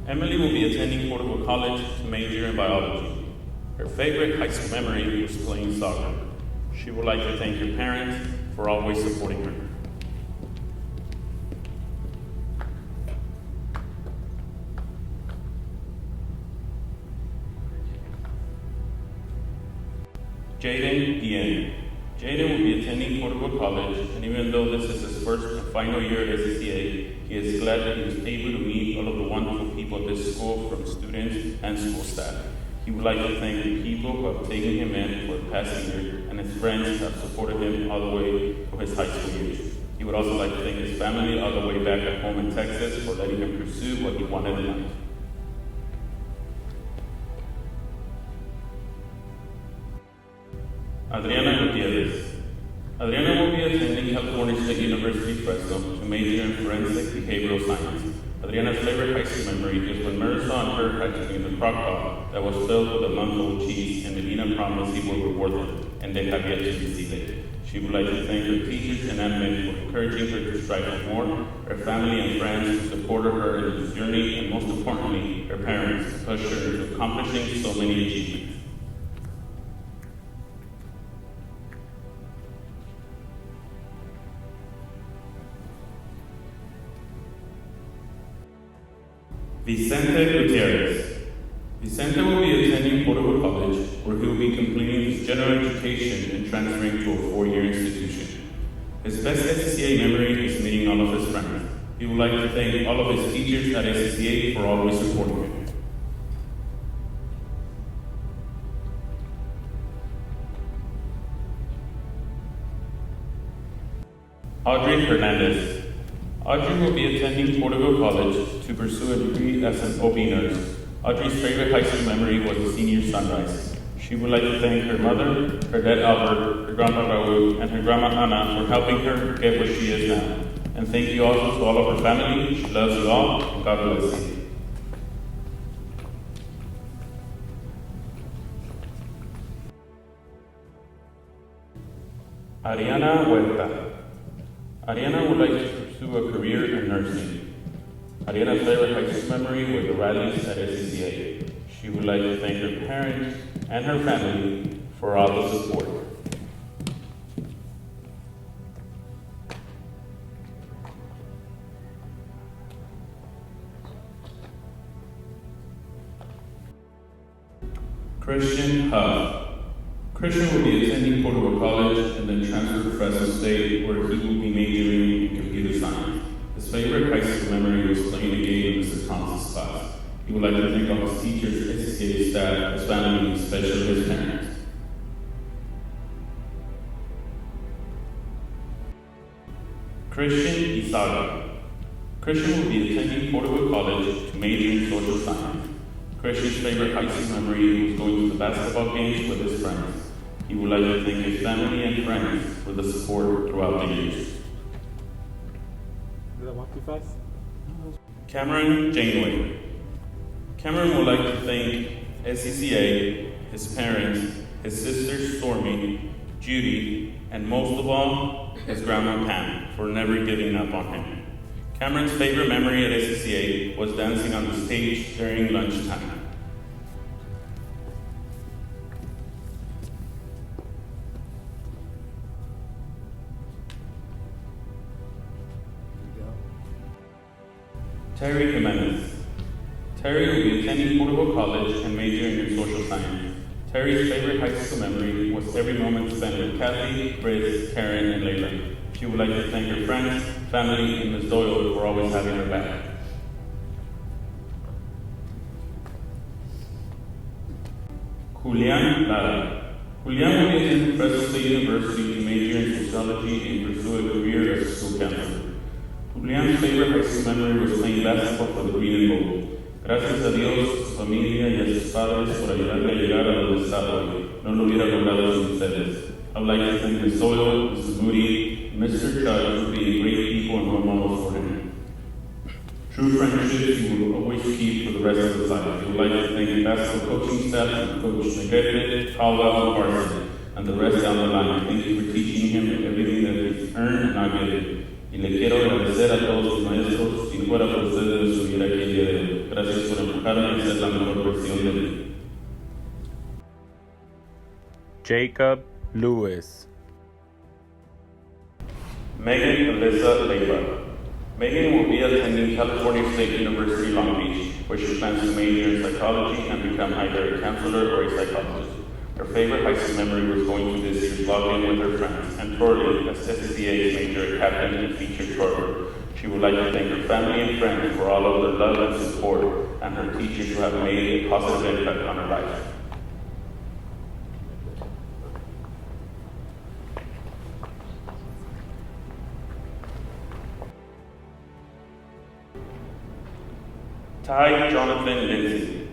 Emily will be attending Porterville College to major in biology. Her favorite high school memory was playing soccer. She would like to thank her parents for always supporting her. Jaden Ian. Jaden will be attending Porterville College, and even though this is his first and final year at SCCA, he is glad that he was able to meet all of the wonderful people at this school, from students and school staff. He would like to thank the people who have taken him in for the past year, and his friends who have supported him all the way through his high school years. He would also like to thank his family all the way back at home in Texas for letting him pursue what he wanted in life. Adriana Gutierrez. Adriana will be attending California State University, Fresno to major in forensic behavioral science. Adriana's favorite high school memory is when Marissa and her had to clean the crock pot that was filled with a month-old cheese, and Medina promised he would reward them, and they have yet to receive it. She would like to thank her teachers and admin for encouraging her to strive for more, her family and friends who supported her in this journey, and most importantly, her parents who pushed her into accomplishing so many achievements. Vicente Gutierrez. Vicente will be attending Porterville College, where he will be completing his general education and transferring to a 4-year institution. His best SCCA memory is meeting all of his friends. He would like to thank all of his teachers at SCCA for always supporting him. Audrey Hernandez. Audrey will be attending Porterville College to pursue a degree as an OB nurse. Audrey's favorite high school memory was the senior sunrise. She would like to thank her mother, her dad Albert, her grandpa Raul, and her grandma Ana for helping her get where she is now. And thank you also to all of her family. She loves you all, and God bless you. Ariana Huerta. Ariana would like to pursue a career in nursing. Ariana's favorite high school memory were the rallies at SCCA. She would like to thank her parents and her family for all the support. Christian Huff. Christian will be attending Porterville College and then transfer to Fresno State, where he will be majoring in computer science. His favorite high school memory was playing a game in Mr. Thompson's class. He would like to thank all his teachers, SCCA staff, his family, and especially his parents. Christian Isaga. Christian will be attending Porterville College to major in social science. Christian's favorite high school memory was going to the basketball games with his friends. He would like to thank his family and friends for the support throughout the years. Did I walk too fast? Cameron Janeway. Cameron would like to thank SCCA, his parents, his sister Stormy, Judy, and most of all, his grandma Pam for never giving up on him. Cameron's favorite memory at SCCA was dancing on the stage during lunchtime. Terry Jimenez. Terry will be attending Porterville College and majoring in social science. Terry's favorite high school memory was every moment spent with Kathy, Britt, Karen, and Layla. She would like to thank her friends, family, and Ms. Doyle for always having her back. Julian Lara. Julian will be attending Fresno State University to major in sociology and pursue a career as a school counselor. Julian's favorite high school memory was playing basketball for the Green and Gold. Gracias a Dios, a su familia y a sus padres por ayudarle a llegar a donde está hoy. No lo hubiera logrado sin ustedes. I would like to thank Ms. Doyle, Mrs. Moody, and Mr. Judge for being great people and role models for him. True friendships he will always keep for the rest of his life. He would like to thank the basketball coaching staff and Coach Negrete, Caldwell, and Carson, and the rest down the line. Thank you for teaching him everything that he's earned and not given. Y le quiero agradecer a todos los maestros. Si no fuera por ustedes, no estuviera aquí el día de hoy. Gracias por empujarme a ser la mejor versión de mí. Jacob Lewis. Megan Alyssa Leiva. Megan will be attending California State University, Long Beach, where she plans to major in psychology and become either a counselor or a psychologist. Her favorite high school memory was going to this year's lobbying with her friends and twirling as SCCA's major captain and featured twirler. She would like to thank her family and friends for all of their love and support, and her teachers who have made a positive impact on her life. Ty Jonathan Lindsay.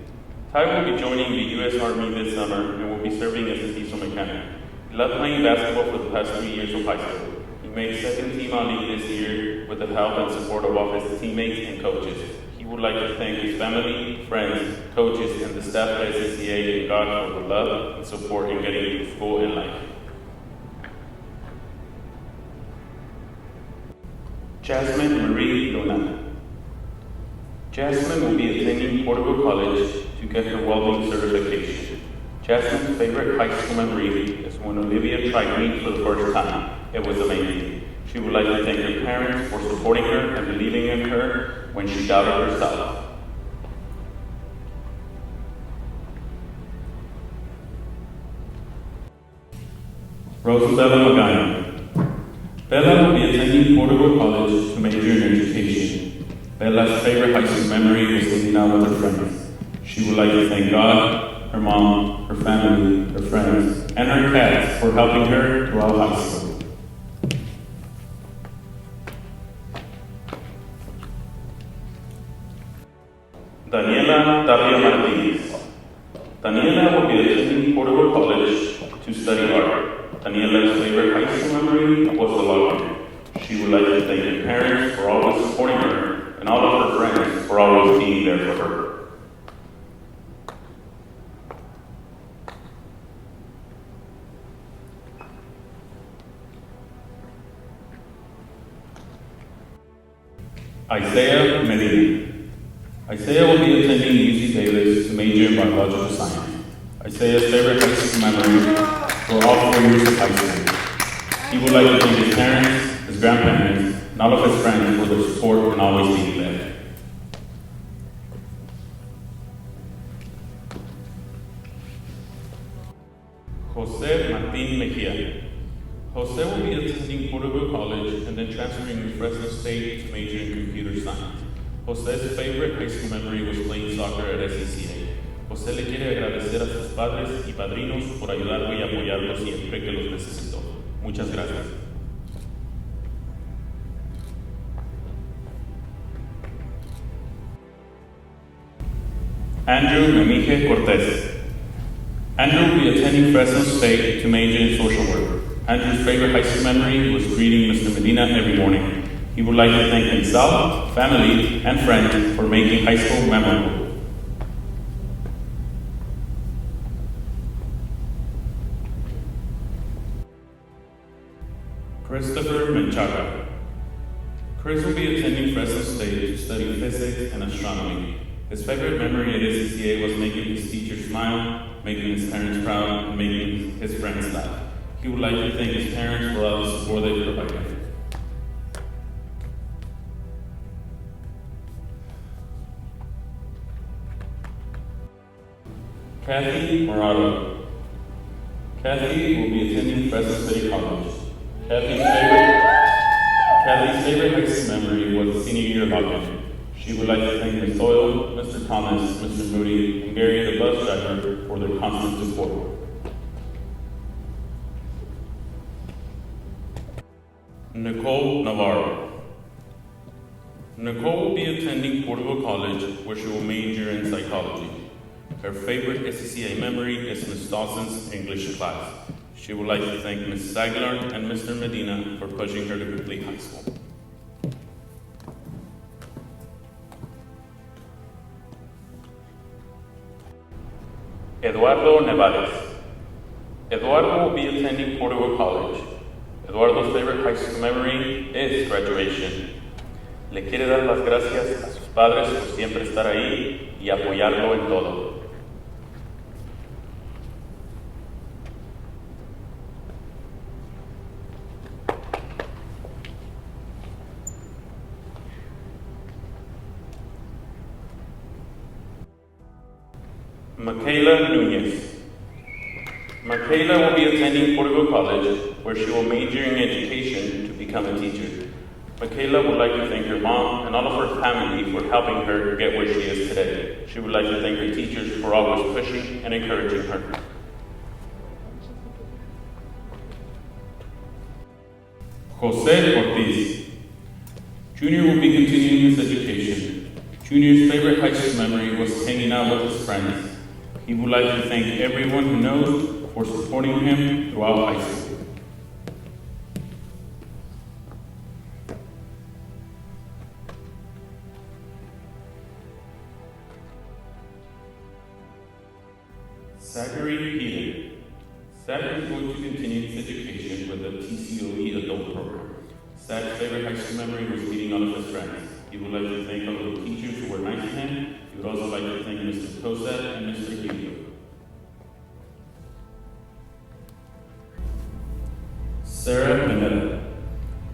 Ty will be joining the U.S. Army this summer and will be serving as a diesel mechanic. He loved playing basketball for the past 3 years of high school. He made second team All-League this year with the help and support of all his teammates and coaches. He would like to thank his family, friends, coaches, and the staff at SCCA and God for the love and support in getting through school and life. Jasmine Marie Luna. Jasmine will be attending Porterville College to get her welding certification. Jasmine's favorite high school memory is when Olivia tried meat for the first time. It was amazing. She would like to thank her parents for supporting her and believing in her when she doubted herself. Rosabella Magana. Bella will be attending Porterville College to major in education. Bella's favorite high school memory was hanging out with her friends. She would like to thank God, her mom, her family, her friends, and her cats for helping her throughout high school. Daniela Tapia Martinez. Daniela will be attending Porterville College to study art. Daniela's favorite high school memory was the locker. She would like to thank her parents for always supporting her and all of her friends for always being there for her. Isaiah Medina. Isaiah will be attending UC Davis to major in biological science. Isaiah's favorite high school memory for all 4 years of high school. He would like to thank his parents, his grandparents, and all of his friends for their support and always being there. Jose Martin Mejia. Jose will be attending Porterville College and then transferring to Fresno State to major in computer science. Jose's favorite high school memory was playing soccer at SCCA. Jose le quiere agradecer a sus padres y padrinos por ayudarlo y apoyarlo siempre que los necesitó. Muchas gracias. Andrew Memije Cortez. Andrew will be attending Fresno State to major in social work. Andrew's favorite high school memory was greeting Mr. Medina every morning. He would like to thank himself, family, and friends for making high school memorable. Christopher Menchaca. Chris will be attending Fresno State to study physics and astronomy. His favorite memory at SCCA was making his teachers smile, making his parents proud, and making his friends laugh. He would like to thank his parents for all the support they provided. Kathy Morado. Kathy will be attending Fresno State College. Kathy's favorite high school memory was senior year login. She would like to thank Ms. Doyle, Mr. Thomas, Mr. Moody, and Gary the bus driver for their constant support. Nicole Navarro. Nicole will be attending Porterville College, where she will major in psychology. Her favorite SCCA memory is Ms. Dawson's English class. She would like to thank Ms. Saglar and Mr. Medina for pushing her to complete high school. Eduardo Nevares. Eduardo will be attending Porterville College. Eduardo's favorite high school memory is graduation. Le quiere dar las gracias a sus padres por siempre estar ahí y apoyarlo en todo. Michaela Nunez. Michaela will be attending Porterville College, where she will major in education to become a teacher. Michaela would like to thank her mom and all of her family for helping her get where she is today. She would like to thank her teachers for always pushing and encouraging her. Jose Ortiz. Junior will be continuing his education. Junior's favorite high school memory was hanging out with his friends. He would like to thank everyone who knows for supporting him throughout high school. Zachary Healy. Zachary is going to continue his education with the TCOE adult program. Zach's favorite high school memory was meeting all of his friends. He would like to thank all of the teachers who were nice to him. He would also like to thank Mr. Cosette and Mr. Helio. Sarah Minetta.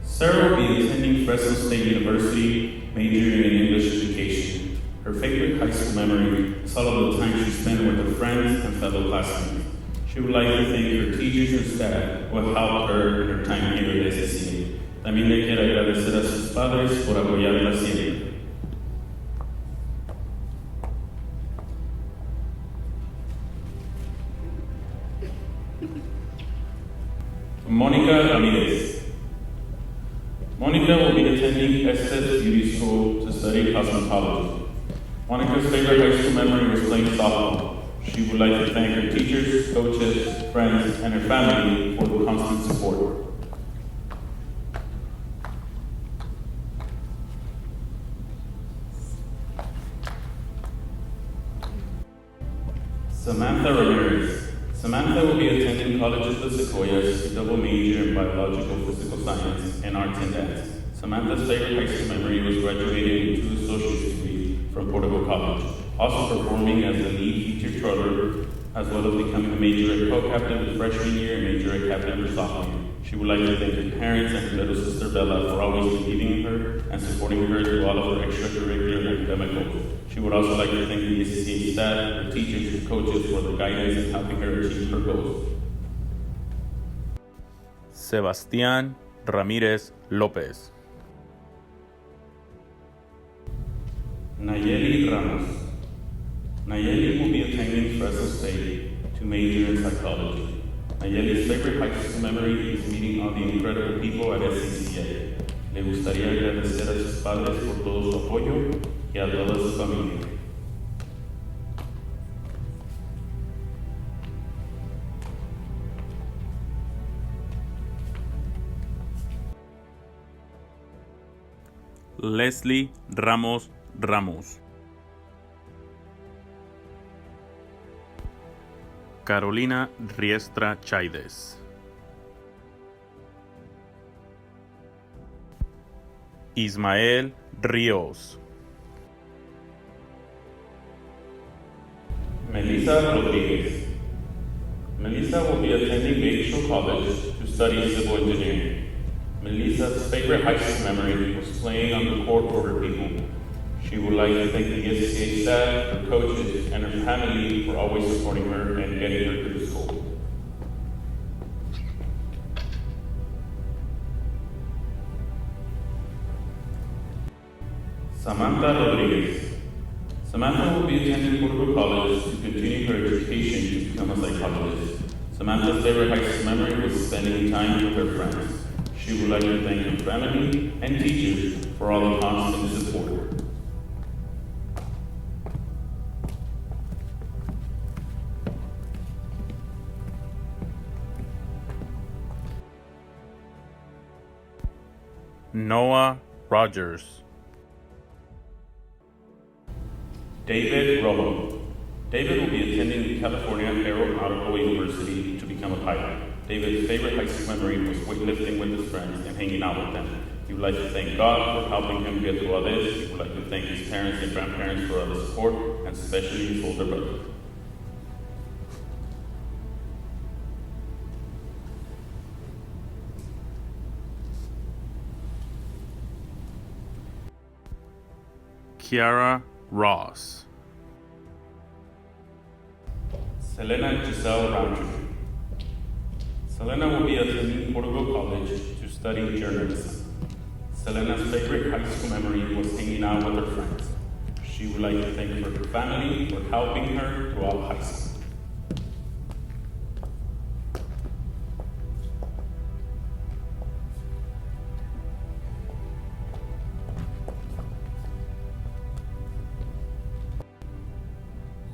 Sarah will be attending Fresno State University, majoring in English education. Her favorite high school memory is all of the time she spent with her friends and fellow classmates. She would like to thank her teachers and staff who helped her in her time here at SCCA. También le quiero agradecer a sus padres por apoyarla siempre. Monica Ramirez. Monica will be attending Estes Beauty School to study cosmetology. Monica's favorite high school memory was playing softball. She would like to thank her teachers, coaches, friends, and her family for the constant support. Samantha Ramirez. Samantha will be attending College of the Sequoias to double major in biological physical science and arts and dance. Samantha's favorite high school memory was graduating with 2 associate's degrees from Porterville College, also performing as the lead featured charter, as well as becoming a major co-captain the freshman year and major captain for sophomore year. She would like to thank her parents and her little sister Bella for always believing in her and supporting her through all of her extracurricular and academic goals. She would also like to thank the SCCA staff, her teachers, and coaches for their guidance in helping her achieve her goals. Sebastián Ramírez López. Nayeli Ramos. Nayeli will be attending Fresno State to major in psychology. Nayeli's favorite high school memory is meeting all the incredible people at SCCA. Le gustaría agradecer a sus padres por todo su apoyo y a toda su familia. Leslie Ramos Ramos. Carolina Riestra Chaides. Ismael Ríos. Melissa Rodriguez. Melissa will be attending Bayshore College to study civil engineering. Melissa's favorite high school memory was playing on the court for her people. She would like to thank the SCCA staff, her coaches, and her family for always supporting her and getting her through school. Samantha Rodriguez. Samantha will be attending Porterville College to continue her education to become a psychologist. Samantha's favorite high school memory was spending time with her friends. She would like to thank her family and teachers for all the constant support. Noah Rogers. David Rojo. David will be attending the California Aeronautical University to become a pilot. David's favorite high school memory was weightlifting with his friends and hanging out with them. He would like to thank God for helping him get through all this. He would like to thank his parents and grandparents for all the support, and especially his older brother. Kiara Ross. Selena Giselle Roundtree. Selena will be attending Porterville College to study journalism. Selena's favorite high school memory was hanging out with her friends. She would like to thank her family for helping her throughout high school.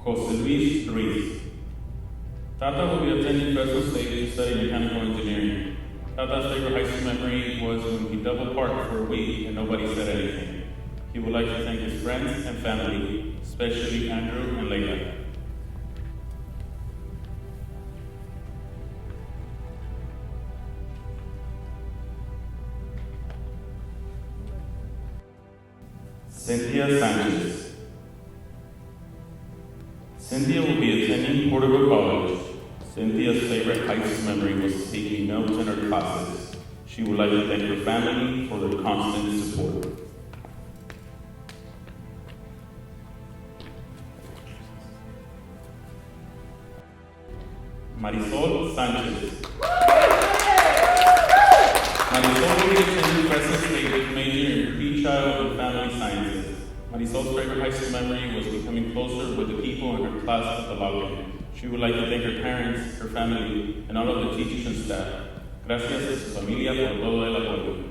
Jose Luis Ruiz. Tata will be attending Fresno State to study mechanical engineering. Tata's favorite high school memory was when he double parked for a week and nobody said anything. He would like to thank his friends and family, especially Andrew and Leila. Cynthia Sanchez. Cynthia will be attending Porterville College. Cynthia's favorite high school memory was taking notes in her classes. She would like to thank her family for their constant support. Marisol Sanchez. Marisol will be attending Fresno State with major in pre-child and family sciences. Marisol's favorite high school memory was becoming closer with the people in her class at the login. She would like to thank her parents, her family, and all of the teachers and staff. Gracias a su familia por todo el apoyo.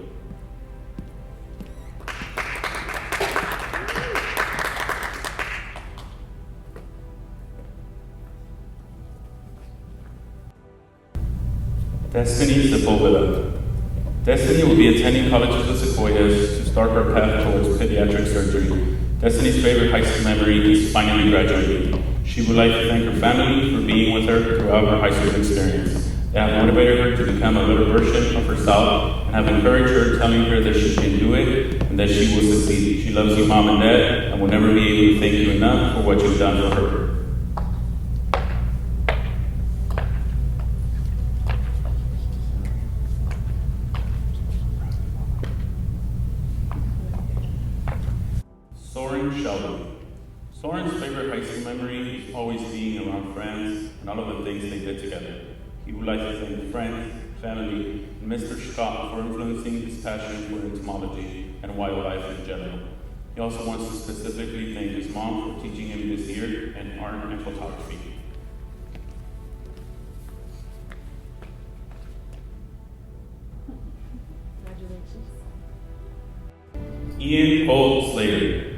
Destiny Sepulveda. Destiny will be attending College of the Sequoias to start her path towards pediatric surgery. Destiny's favorite high school memory is finally graduating. She would like to thank her family for being with her throughout her high school experience. They have motivated her to become a better version of herself and have encouraged her, telling her that she can do it and that she will succeed. She loves you, Mom and Dad, and will never be able to thank you enough for what you've done for her. Sheldon. Soren's favorite high school memory is always being around friends and all of the things they did together. He would like to thank friends, family, and Mr. Scott for influencing his passion for entomology and wildlife in general. He also wants to specifically thank his mom for teaching him this year in art and photography. Congratulations. Ian Cole Slater.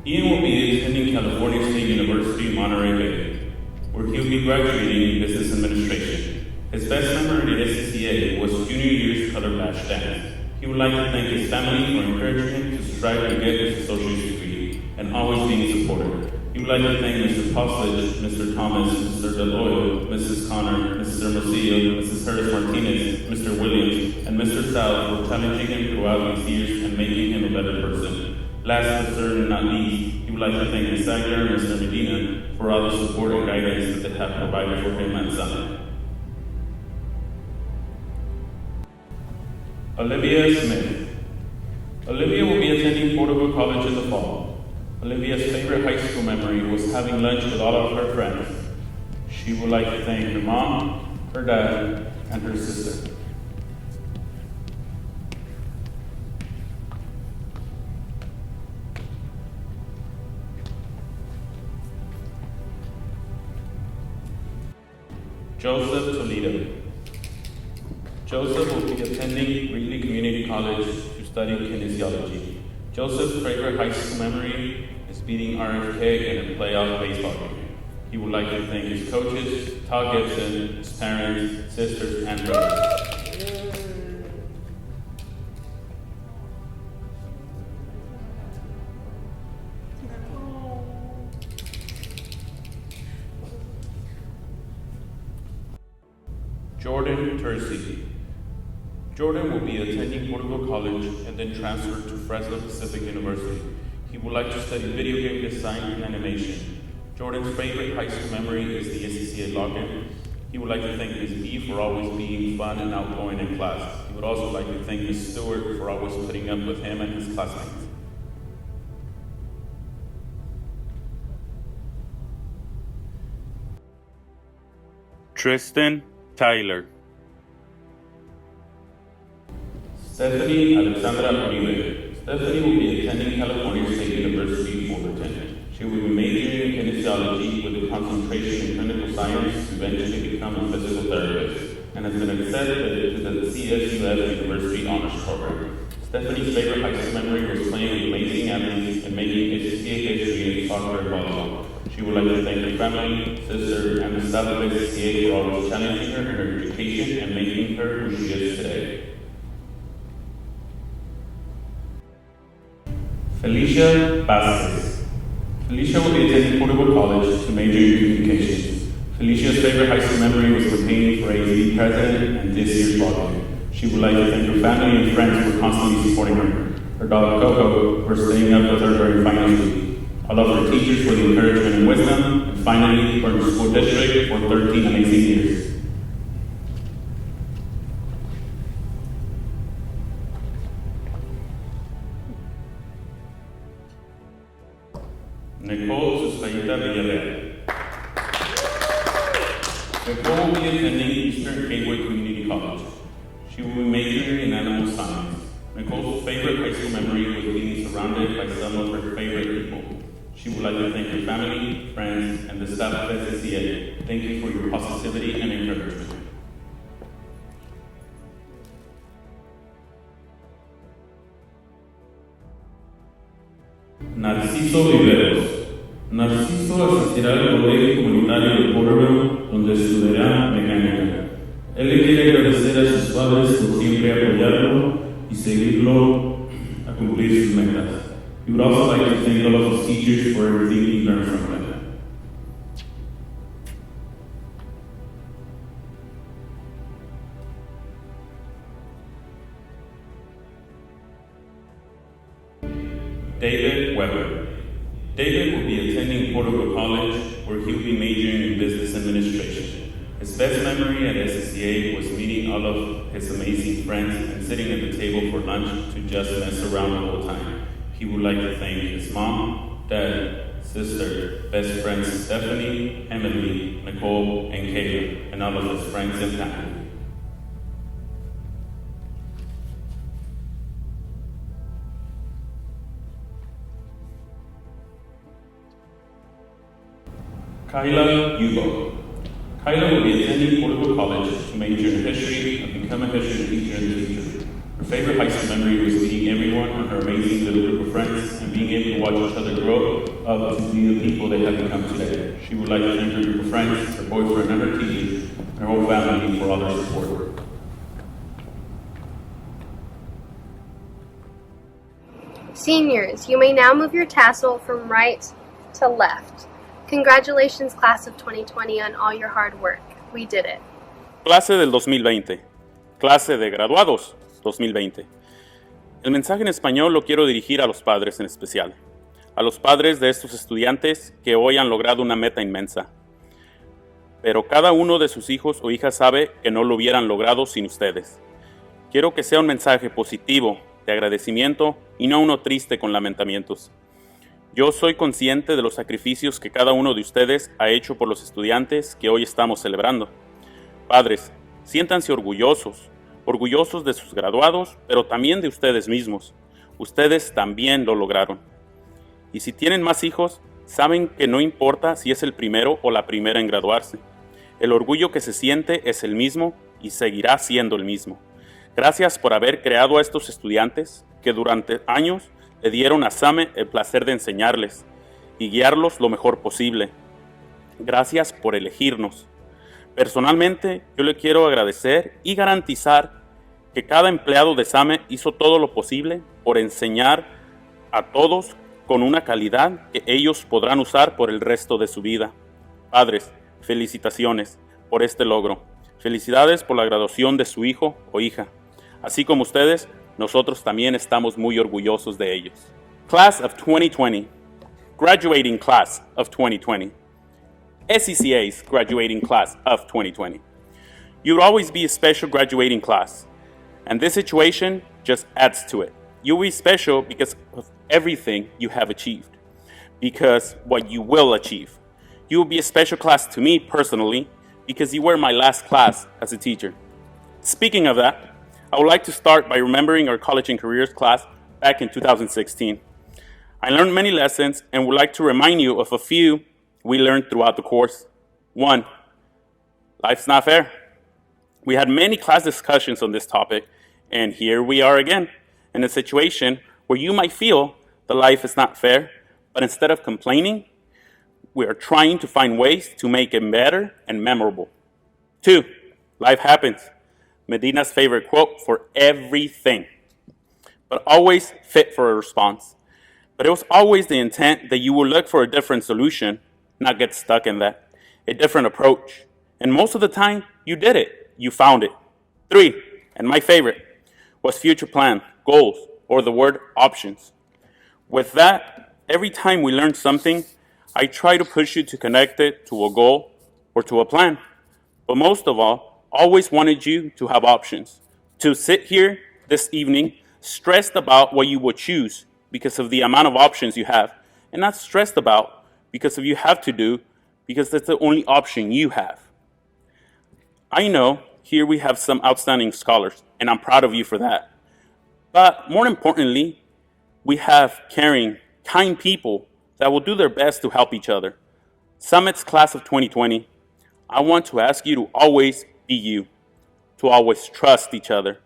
Ian will be attending California State University in Monterey Bay, where he'll be graduating in business administration. His best memory at SCCA was junior year's color bash dance. He would like to thank his family for encouraging him to strive to get his associate's degree and always being supportive. He would like to thank Mr. Posledge, Mr. Thomas, Mr. DeLoyle, Mrs. Connor, Mrs. Hermosillo, Mrs. Harris Martinez, Mr. Williams, and Mr. Sal for challenging him throughout these years and making him a better person. Last but certainly not least, he would like to thank Ms. Sagler and Mr. Medina for all the support and guidance that they have provided for him at Summit. Olivia Smith. Olivia will be attending Porterville College in the fall. Olivia's favorite high school memory was having lunch with all of her friends. She would like to thank her mom, her dad, and her sister. Joseph Toledo. Joseph will be attending Greeley Community College to study kinesiology. Joseph's favorite high school memory is beating RFK in a playoff baseball game. He would like to thank his coaches, Todd Gibson, his parents, sisters, and brothers. Jordan Terzi. Jordan will be attending Porterville College and then transfer to Fresno Pacific University. He would like to study video game design and animation. Jordan's favorite high school memory is the SCCA login. He would like to thank Ms. B for always being fun and outgoing in class. He would also like to thank Ms. Stewart for always putting up with him and his classmates. Tristan Tyler. Stephanie Alexandra Uribe. Stephanie will be attending California State University, Fullerton. She will be majoring in kinesiology with a concentration in clinical science to eventually become a physical therapist, and has been accepted to the CSUS University Honors Program. Stephanie's favorite high school memory was playing with amazing athletes and making HCA history in soccer and volleyball. She would like to thank her family, sister, and the staff of HCA for always challenging her in her education and making her who she is today. Felicia Vasquez. Felicia will be attending Porterville College to major in communications. Felicia's favorite high school memory was campaigning for AZ president and this year's ball game. She would like to thank her family and friends for constantly supporting her. Her dog Coco for staying up with her during finals week. All of her teachers for the encouragement and wisdom, and finally for her school district for 13 amazing years. Nicole Sustaita Villarreal. Nicole will be attending Eastern Gateway Community College. She will be majoring in animal science. Nicole's favorite high school memory was being surrounded by some of her favorite people. She would like to thank her family, friends, and the staff of SCCA. Thank you for your positivity and encouragement. Narciso Viveros. Narciso asistirá al colegio comunitario de Porterville, donde estudiará mecánica. Él le quiere agradecer a sus padres por siempre apoyarlo y seguirlo a cumplir sus metas. He would also like to thank all of his teachers for everything he learned from them. David Weber. David will be attending Porterville College, where he'll be majoring in business administration. His best memory at SCCA was meeting all of his amazing friends and sitting at the table for lunch to just mess around the whole time. He would like to thank his mom, dad, sister, best friends Stephanie, Emily, Nicole, and Craven, and all of his friends and family. Kyla Hugo. Kyla will be attending Porterville College to major in history and become a history teacher in the future. Her favorite high school memory was meeting everyone and her amazing little group of friends and being able to watch each other grow up to be the people they have become today. She would like to thank her group of friends, her boyfriend and her teachers, and her whole family for all their support. Seniors, you may now move your tassel from right to left. Congratulations, class of 2020, on all your hard work. We did it. Clase del 2020. Clase de graduados 2020. El mensaje en español lo quiero dirigir a los padres en especial. A los padres de estos estudiantes que hoy han logrado una meta inmensa. Pero cada uno de sus hijos o hijas sabe que no lo hubieran logrado sin ustedes. Quiero que sea un mensaje positivo, de agradecimiento y no uno triste con lamentamientos. Yo soy consciente de los sacrificios que cada uno de ustedes ha hecho por los estudiantes que hoy estamos celebrando. Padres, siéntanse orgullosos de sus graduados, pero también de ustedes mismos. Ustedes también lo lograron. Y si tienen más hijos, saben que no importa si es el primero o la primera en graduarse. El orgullo que se siente es el mismo y seguirá siendo el mismo. Gracias por haber creado a estos estudiantes que durante años le dieron a Summit el placer de enseñarles y guiarlos lo mejor posible. Gracias por elegirnos. Personalmente, yo le quiero agradecer y garantizar que cada empleado de Summit hizo todo lo posible por enseñar a todos con una calidad que ellos podrán usar por el resto de su vida. Padres, felicitaciones por este logro. Felicidades por la graduación de su hijo o hija. Así como ustedes, nosotros también estamos muy orgullosos de ellos. Class of 2020. Graduating Class of 2020. SCCA's Graduating Class of 2020. You will always be a special graduating class, and this situation just adds to it. You'll be special because of everything you have achieved, because what you will achieve. You will be a special class to me personally, because you were my last class as a teacher. Speaking of that, I would like to start by remembering our college and careers class back in 2016. I learned many lessons and would like to remind you of a few we learned throughout the course. 1, life's not fair. We had many class discussions on this topic, and here we are again, in a situation where you might feel that life is not fair, but instead of complaining, we are trying to find ways to make it better and memorable. 2, life happens. Medina's favorite quote for everything, but always fit for a response. But it was always the intent that you would look for a different solution, not get stuck in that, a different approach. And most of the time, you did it. You found it. 3, and my favorite, was future plan, goals, or the word options. With that, every time we learn something, I try to push you to connect it to a goal or to a plan. But most of all, always wanted you to have options, to sit here this evening stressed about what you would choose because of the amount of options you have, and not stressed about because of you have to do, because that's the only option you have. I know here we have some outstanding scholars, and I'm proud of you for that. But more importantly, we have caring, kind people that will do their best to help each other. Summit's class of 2020, I want to ask you to always be you, to always trust each other,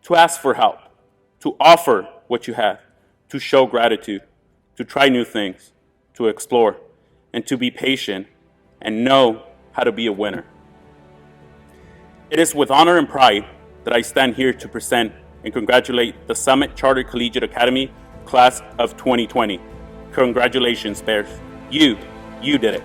to ask for help, to offer what you have, to show gratitude, to try new things, to explore, and to be patient and know how to be a winner. It is with honor and pride that I stand here to present and congratulate the Summit Charter Collegiate Academy Class of 2020. Congratulations, Bears. You did it.